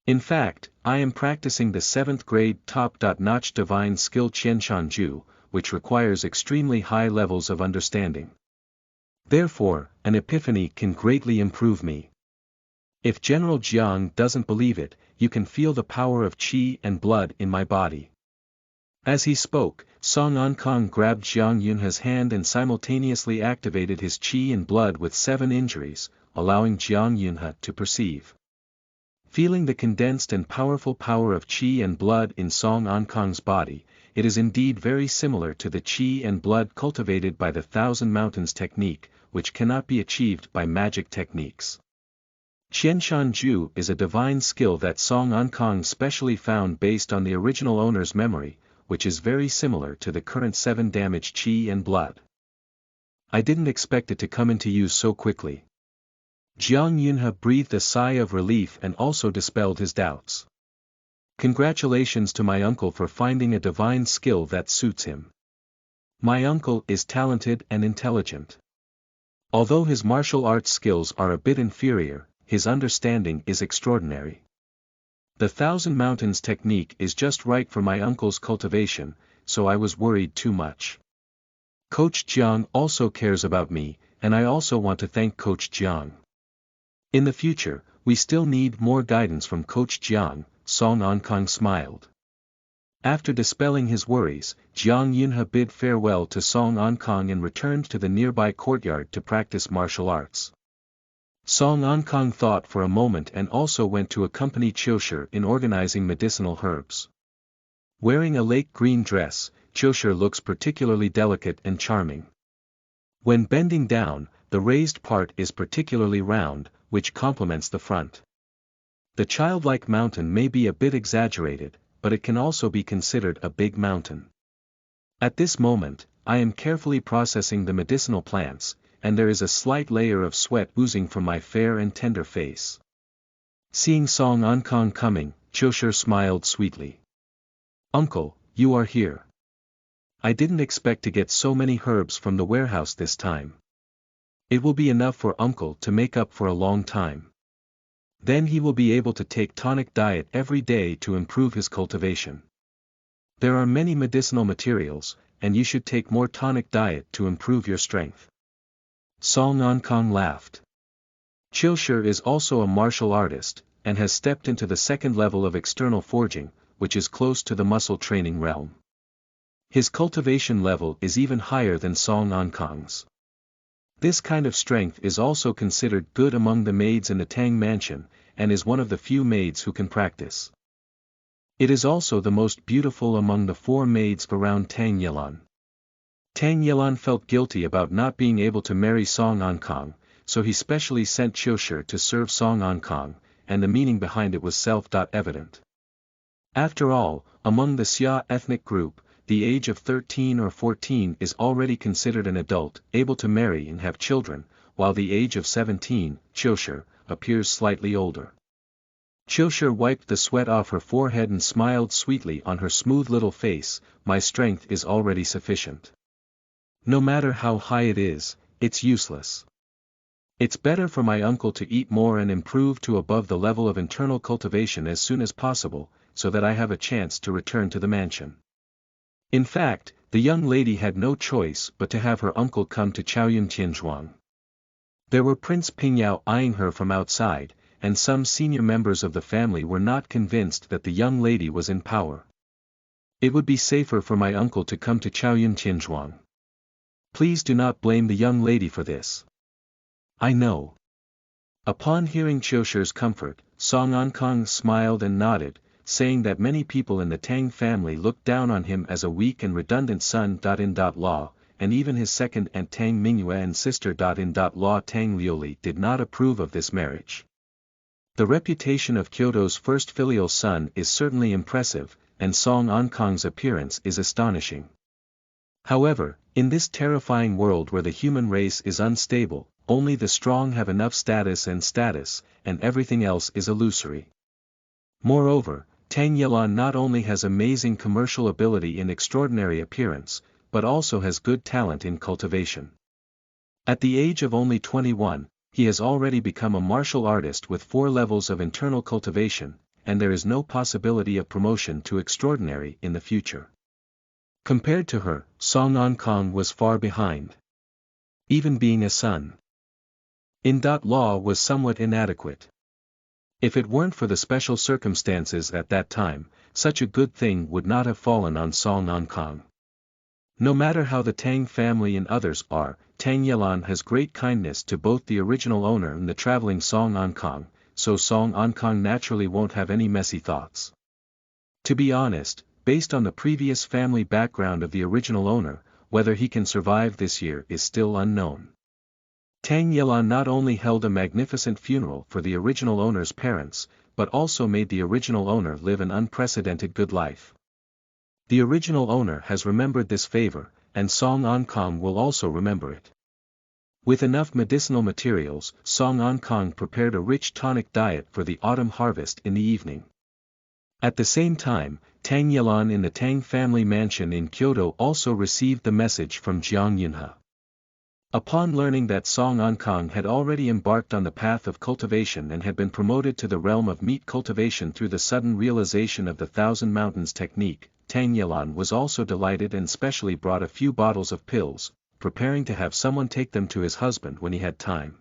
In fact, I am practicing the 7th grade top-notch divine skill Qianshanju, which requires extremely high levels of understanding. Therefore, an epiphany can greatly improve me. If General Jiang doesn't believe it, you can feel the power of qi and blood in my body." As he spoke, Song Ankang grabbed Jiang Yunhe's hand and simultaneously activated his qi and blood with 7 injuries, allowing Jiang Yunhe to perceive. Feeling the condensed and powerful power of qi and blood in Song Ankang's body, it is indeed very similar to the qi and blood cultivated by the Thousand Mountains technique, which cannot be achieved by magic techniques. Qianshanju is a divine skill that Song Ankang specially found based on the original owner's memory, which is very similar to the current 7 damage qi and blood. I didn't expect it to come into use so quickly. Jiang Yunhe breathed a sigh of relief and also dispelled his doubts. Congratulations to my uncle for finding a divine skill that suits him. My uncle is talented and intelligent. Although his martial arts skills are a bit inferior, his understanding is extraordinary. The Thousand Mountains technique is just right for my uncle's cultivation, so I was worried too much. Coach Jiang also cares about me, and I also want to thank Coach Jiang. In the future, we still need more guidance from Coach Jiang, Song Ankang smiled. After dispelling his worries, Jiang Yunhe bid farewell to Song Ankang and returned to the nearby courtyard to practice martial arts. Song Ankang thought for a moment and also went to accompany Qiushi in organizing medicinal herbs. Wearing a lake green dress, Qiushi looks particularly delicate and charming. When bending down, the raised part is particularly round, which complements the front. The childlike mountain may be a bit exaggerated, but it can also be considered a big mountain. At this moment, I am carefully processing the medicinal plants, and there is a slight layer of sweat oozing from my fair and tender face. Seeing Song Ankang coming, Qiushi smiled sweetly. "Uncle, you are here. I didn't expect to get so many herbs from the warehouse this time. It will be enough for Uncle to make up for a long time. Then he will be able to take tonic diet every day to improve his cultivation. There are many medicinal materials, and you should take more tonic diet to improve your strength." Song Ankang laughed. Qiushi is also a martial artist, and has stepped into the 2nd level of external forging, which is close to the muscle training realm. His cultivation level is even higher than Song Ankang's. This kind of strength is also considered good among the maids in the Tang mansion, and is one of the few maids who can practice. It is also the most beautiful among the 4 maids around Tang Yilan. Tang Yilan felt guilty about not being able to marry Song Ankang, so he specially sent Qiushi to serve Song Ankang, and the meaning behind it was self-evident. After all, among the Xia ethnic group, the age of 13 or 14 is already considered an adult, able to marry and have children, while the age of 17, Qiushi, appears slightly older. Qiushi wiped the sweat off her forehead and smiled sweetly on her smooth little face. "My strength is already sufficient. No matter how high it is, it's useless. It's better for my uncle to eat more and improve to above the level of internal cultivation as soon as possible, so that I have a chance to return to the mansion." In fact, the young lady had no choice but to have her uncle come to Chaoyun Tianzhuang. There were Prince Pingyao eyeing her from outside, and some senior members of the family were not convinced that the young lady was in power. It would be safer for my uncle to come to Chaoyun Tianzhuang. Please do not blame the young lady for this. I know. Upon hearing Qiushi's comfort, Song Ankang smiled and nodded, saying that many people in the Tang family looked down on him as a weak and redundant son. In law, and even his second aunt Tang Mingyue and sister Law Tang Liuli did not approve of this marriage. The reputation of Kyoto's first filial son is certainly impressive, and Song Ankang's appearance is astonishing. However, in this terrifying world where the human race is unstable, only the strong have enough status, and everything else is illusory. Moreover, Tang Yelan not only has amazing commercial ability in extraordinary appearance, but also has good talent in cultivation. At the age of only 21, he has already become a martial artist with 4 levels of internal cultivation, and there is no possibility of promotion to extraordinary in the future. Compared to her, Song Ankang was far behind. Even being a son in law was somewhat inadequate. If it weren't for the special circumstances at that time, such a good thing would not have fallen on Song Ankang. No matter how the Tang family and others are, Tang Yelan has great kindness to both the original owner and the traveling Song Ankang, so Song Ankang naturally won't have any messy thoughts. To be honest, based on the previous family background of the original owner, whether he can survive this year is still unknown. Tang Yelan not only held a magnificent funeral for the original owner's parents, but also made the original owner live an unprecedented good life. The original owner has remembered this favor, and Song Ankang will also remember it. With enough medicinal materials, Song Ankang prepared a rich tonic diet for the autumn harvest in the evening. At the same time, Tang Yelan in the Tang family mansion in Kyoto also received the message from Jiang Yunhe. Upon learning that Song Ankang had already embarked on the path of cultivation and had been promoted to the realm of meat cultivation through the sudden realization of the Thousand Mountains technique, Tang Yelan was also delighted and specially brought a few bottles of pills, preparing to have someone take them to his husband when he had time.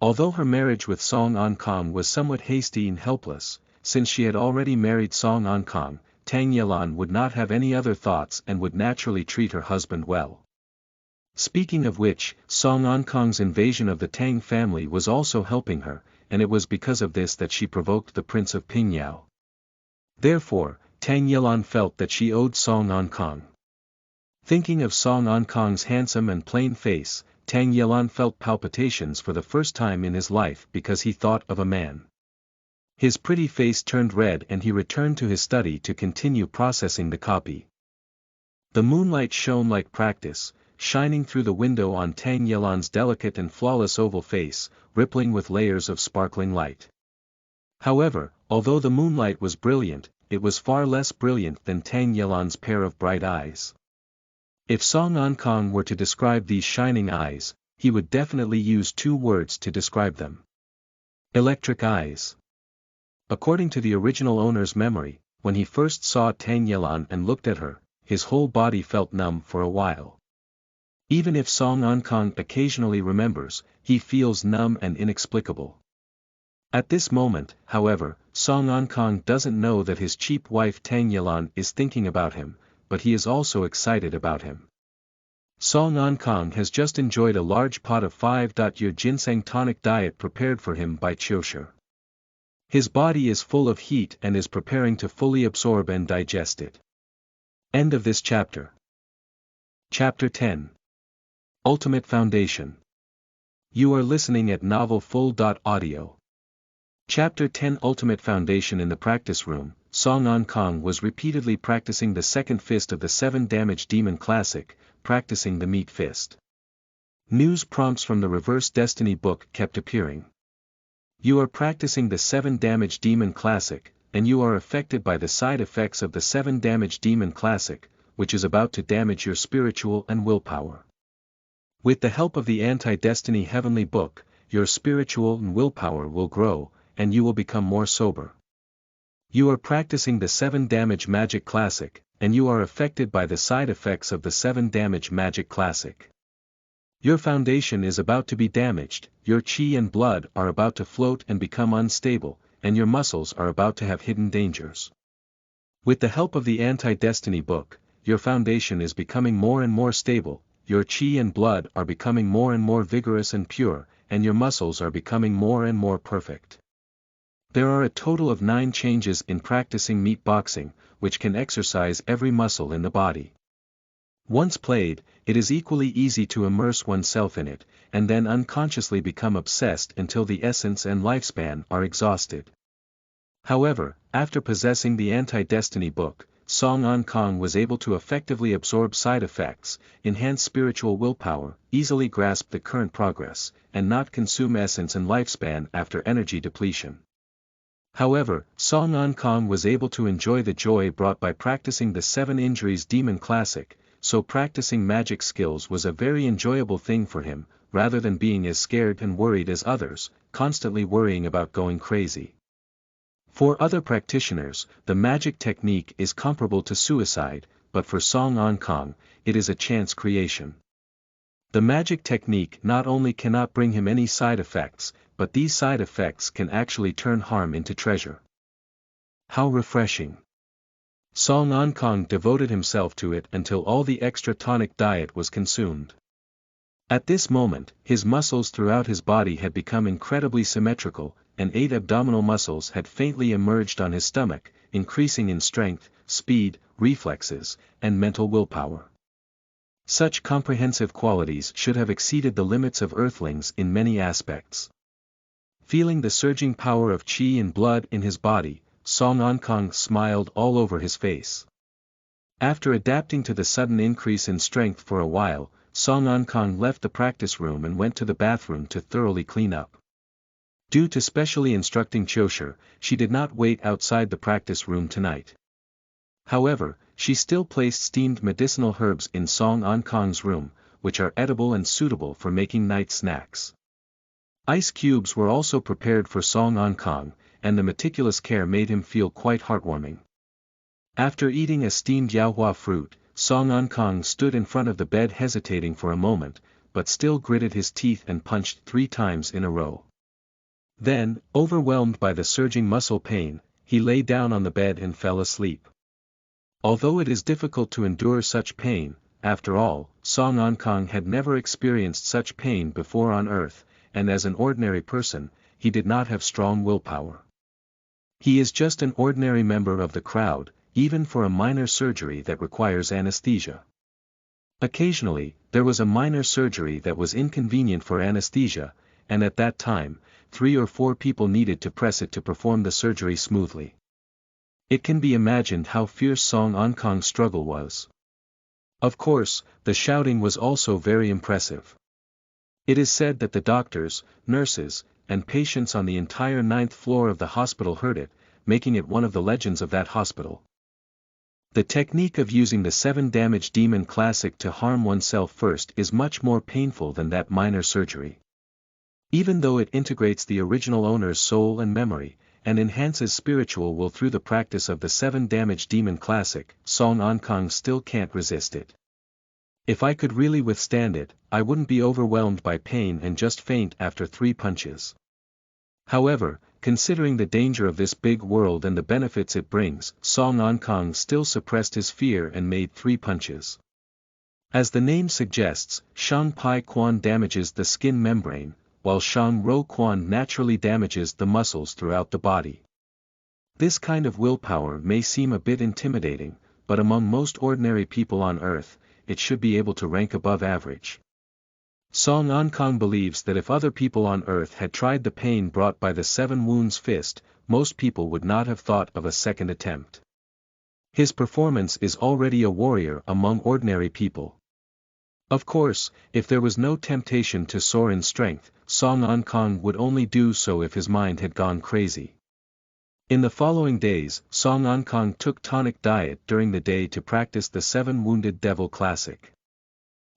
Although her marriage with Song Ankang was somewhat hasty and helpless, since she had already married Song Ankang, Tang Yelan would not have any other thoughts and would naturally treat her husband well. Speaking of which, Song Ankang's invasion of the Tang family was also helping her, and it was because of this that she provoked the Prince of Pingyao. Therefore, Tang Yelan felt that she owed Song Ankang. Thinking of Song Ankang's handsome and plain face, Tang Yelan felt palpitations for the first time in his life because he thought of a man. His pretty face turned red and he returned to his study to continue processing the copy. The moonlight shone like practice, shining through the window on Tang Yelan's delicate and flawless oval face, rippling with layers of sparkling light. However, although the moonlight was brilliant, it was far less brilliant than Tang Yelan's pair of bright eyes. If Song Ankang were to describe these shining eyes, he would definitely use 2 words to describe them. Electric eyes. According to the original owner's memory, when he first saw Tang Yelan and looked at her, his whole body felt numb for a while. Even if Song Ankang occasionally remembers, he feels numb and inexplicable. At this moment, however, Song Ankang doesn't know that his cheap wife Tang Yelan is thinking about him, but he is also excited about him. Song Ankang has just enjoyed a large pot of 5-year ginseng tonic diet prepared for him by Qiushi. His body is full of heat and is preparing to fully absorb and digest it. End of this chapter. Chapter 10. Ultimate Foundation. You are listening at novelfull.audio. Chapter 10 Ultimate Foundation. In the practice room, Song Ankang was repeatedly practicing the second fist of the 7 damage demon classic, practicing the meat fist. News prompts from the Reverse Destiny book kept appearing. You are practicing the 7 damage demon classic, and you are affected by the side effects of the 7 damage demon classic, which is about to damage your spiritual and willpower. With the help of the Anti-Destiny Heavenly Book, your spiritual and willpower will grow, and you will become more sober. You are practicing the 7 damage magic classic, and you are affected by the side effects of the 7 damage magic classic. Your foundation is about to be damaged, your chi and blood are about to float and become unstable, and your muscles are about to have hidden dangers. With the help of the Anti-Destiny book, your foundation is becoming more and more stable, your chi and blood are becoming more and more vigorous and pure, and your muscles are becoming more and more perfect. There are a total of 9 changes in practicing meat boxing, which can exercise every muscle in the body. Once played, it is equally easy to immerse oneself in it, and then unconsciously become obsessed until the essence and lifespan are exhausted. However, after possessing the Anti-Destiny book, Song An Kong was able to effectively absorb side effects, enhance spiritual willpower, easily grasp the current progress, and not consume essence and lifespan after energy depletion. However, Song An Kong was able to enjoy the joy brought by practicing the 7 Injuries Demon Classic, so practicing magic skills was a very enjoyable thing for him, rather than being as scared and worried as others, constantly worrying about going crazy. For other practitioners, the magic technique is comparable to suicide, but for Song An Kong, it is a chance creation. The magic technique not only cannot bring him any side effects, but these side effects can actually turn harm into treasure. How refreshing! Song An Kong devoted himself to it until all the extra tonic diet was consumed. At this moment, his muscles throughout his body had become incredibly symmetrical, and 8 abdominal muscles had faintly emerged on his stomach, increasing in strength, speed, reflexes, and mental willpower. Such comprehensive qualities should have exceeded the limits of Earthlings in many aspects. Feeling the surging power of qi and blood in his body, Song An Kong smiled all over his face. After adapting to the sudden increase in strength for a while, Song An Kong left the practice room and went to the bathroom to thoroughly clean up. Due to specially instructing Chosher, she did not wait outside the practice room tonight. However, she still placed steamed medicinal herbs in Song An Kong's room, which are edible and suitable for making night snacks. Ice cubes were also prepared for Song An Kong, and the meticulous care made him feel quite heartwarming. After eating a steamed yaohua fruit, Song An Kong stood in front of the bed hesitating for a moment, but still gritted his teeth and punched 3 times in a row. Then, overwhelmed by the surging muscle pain, he lay down on the bed and fell asleep. Although it is difficult to endure such pain, after all, Song An Kong had never experienced such pain before on Earth, and as an ordinary person, he did not have strong willpower. He is just an ordinary member of the crowd, even for a minor surgery that requires anesthesia. Occasionally, there was a minor surgery that was inconvenient for anesthesia, and at that time, 3 or 4 people needed to press it to perform the surgery smoothly. It can be imagined how fierce Song An Kong's struggle was. Of course, the shouting was also very impressive. It is said that the doctors, nurses, and patients on the entire 9th floor of the hospital heard it, making it one of the legends of that hospital. The technique of using the 7 Damage Demon Classic to harm oneself first is much more painful than that minor surgery. Even though it integrates the original owner's soul and memory, and enhances spiritual will through the practice of the 7 Damage Demon Classic, Song An Kong still can't resist it. If I could really withstand it, I wouldn't be overwhelmed by pain and just faint after 3 punches. However, considering the danger of this big world and the benefits it brings, Song An Kong still suppressed his fear and made 3 punches. As the name suggests, Shang Pai Quan damages the skin membrane, while Shang Ro Quan naturally damages the muscles throughout the body. This kind of willpower may seem a bit intimidating, but among most ordinary people on Earth, it should be able to rank above average. Song An Kong believes that if other people on Earth had tried the pain brought by the 7 Wounds Fist, most people would not have thought of a second attempt. His performance is already a warrior among ordinary people. Of course, if there was no temptation to soar in strength, Song An Kong would only do so if his mind had gone crazy. In the following days, Song An Kong took tonic diet during the day to practice the 7 Wounded Devil Classic.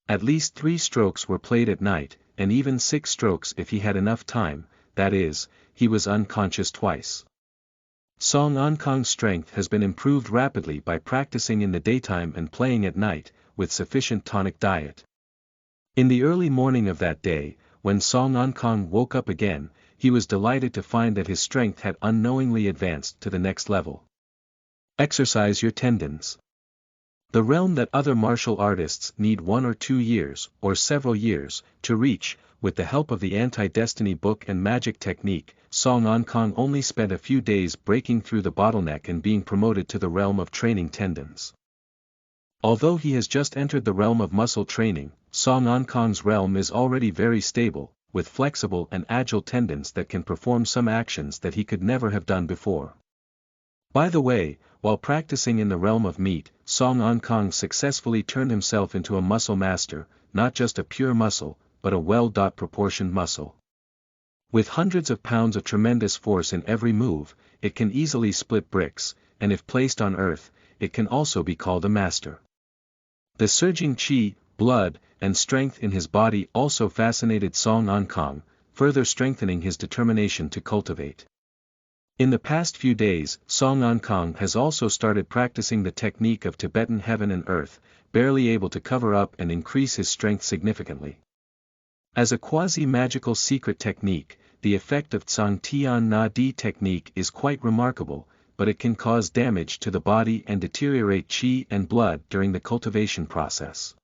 At least 3 strokes were played at night, and even 6 strokes if he had enough time, that is, he was unconscious twice. Song An Kong's strength has been improved rapidly by practicing in the daytime and playing at night, with sufficient tonic diet. In the early morning of that day, when Song An Kong woke up again, he was delighted to find that his strength had unknowingly advanced to the next level. Exercise your tendons. The realm that other martial artists need 1 or 2 years, or several years, to reach, with the help of the Anti-Destiny book and magic technique, Song An Kong only spent a few days breaking through the bottleneck and being promoted to the realm of training tendons. Although he has just entered the realm of muscle training, Song Ankang's realm is already very stable, with flexible and agile tendons that can perform some actions that he could never have done before. By the way, while practicing in the realm of meat, Song Ankang successfully turned himself into a muscle master, not just a pure muscle, but a well-proportioned muscle. With hundreds of pounds of tremendous force in every move, it can easily split bricks, and if placed on earth, it can also be called a master. The surging qi, blood, and strength in his body also fascinated Song Ankang, further strengthening his determination to cultivate. In the past few days, Song Ankang has also started practicing the technique of Tibetan heaven and earth, barely able to cover up and increase his strength significantly. As a quasi-magical secret technique, the effect of Tsang Tian Na Di technique is quite remarkable, but it can cause damage to the body and deteriorate qi and blood during the cultivation process.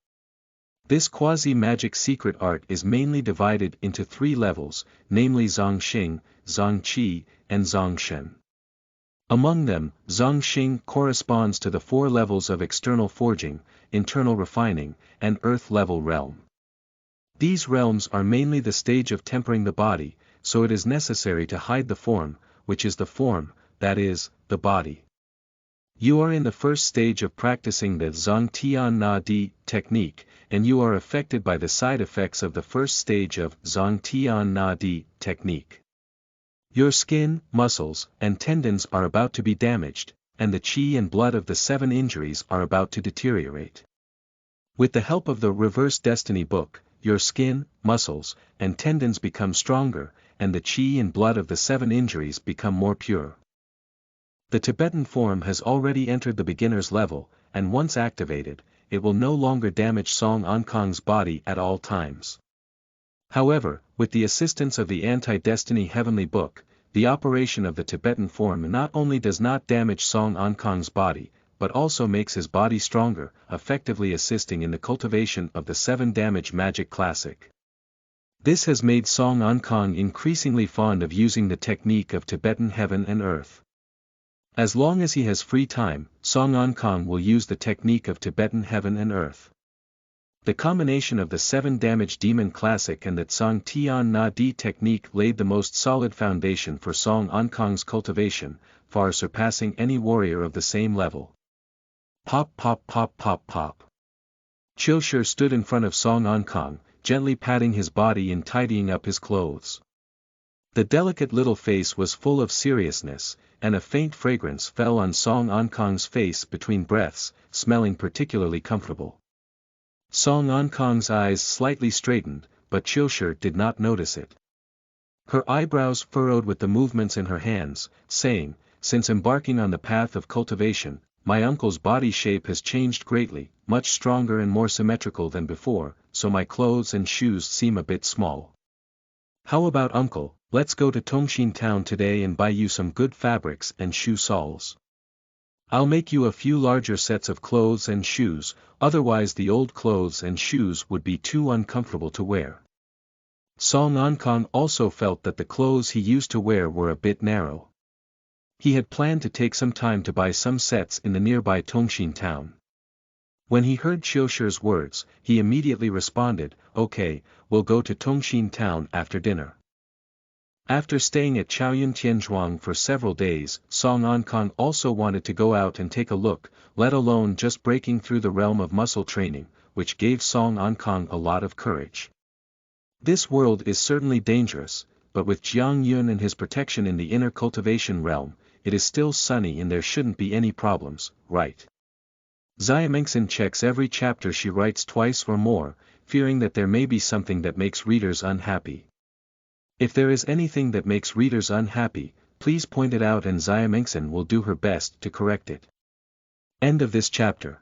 This quasi-magic secret art is mainly divided into 3 levels, namely Zongxing, Zongqi, and Zongshen. Among them, Zongxing corresponds to the 4 levels of external forging, internal refining, and earth-level realm. These realms are mainly the stage of tempering the body, so it is necessary to hide the form, which is the form, that is, the body. You are in the first stage of practicing the Zong Tian Na Di technique, and you are affected by the side effects of the first stage of Zong Tian Na Di technique. Your skin, muscles, and tendons are about to be damaged, and the qi and blood of the 7 injuries are about to deteriorate. With the help of the Reverse Destiny book, your skin, muscles, and tendons become stronger, and the qi and blood of the 7 injuries become more pure. The Tibetan form has already entered the beginner's level, and once activated, it will no longer damage Song Ankang's body at all times. However, with the assistance of the Anti-Destiny Heavenly Book, the operation of the Tibetan form not only does not damage Song Ankang's body, but also makes his body stronger, effectively assisting in the cultivation of the 7 damage magic classic. This has made Song Ankang increasingly fond of using the technique of Tibetan heaven and earth. As long as he has free time, Song Ankang will use the technique of Tibetan heaven and earth. The combination of the 7 damage demon classic and the Tsang Tian Na Di technique laid the most solid foundation for Song Ankang's cultivation, far surpassing any warrior of the same level. Pop pop pop pop pop. Chilshir stood in front of Song Ankang, gently patting his body and tidying up his clothes. The delicate little face was full of seriousness, and a faint fragrance fell on Song Ankang's face between breaths, smelling particularly comfortable. Song Ankang's eyes slightly straightened, but Chilshir did not notice it. Her eyebrows furrowed with the movements in her hands, saying, "Since embarking on the path of cultivation, my uncle's body shape has changed greatly, much stronger and more symmetrical than before, so my clothes and shoes seem a bit small. How about uncle, let's go to Tongshin town today and buy you some good fabrics and shoe soles. I'll make you a few larger sets of clothes and shoes, otherwise the old clothes and shoes would be too uncomfortable to wear." Song Ankang also felt that the clothes he used to wear were a bit narrow. He had planned to take some time to buy some sets in the nearby Tongshin town. When he heard Chilshir's words, he immediately responded, "Okay, we'll go to Tongshin town after dinner." After staying at Chaoyun Tianzhuang for several days, Song Ankang also wanted to go out and take a look, let alone just breaking through the realm of muscle training, which gave Song Ankang a lot of courage. This world is certainly dangerous, but with Jiang Yun and his protection in the inner cultivation realm, it is still sunny and there shouldn't be any problems, right? Xiamengsen checks every chapter she writes twice or more, fearing that there may be something that makes readers unhappy. If there is anything that makes readers unhappy, please point it out and Xiamengsen will do her best to correct it. End of this chapter.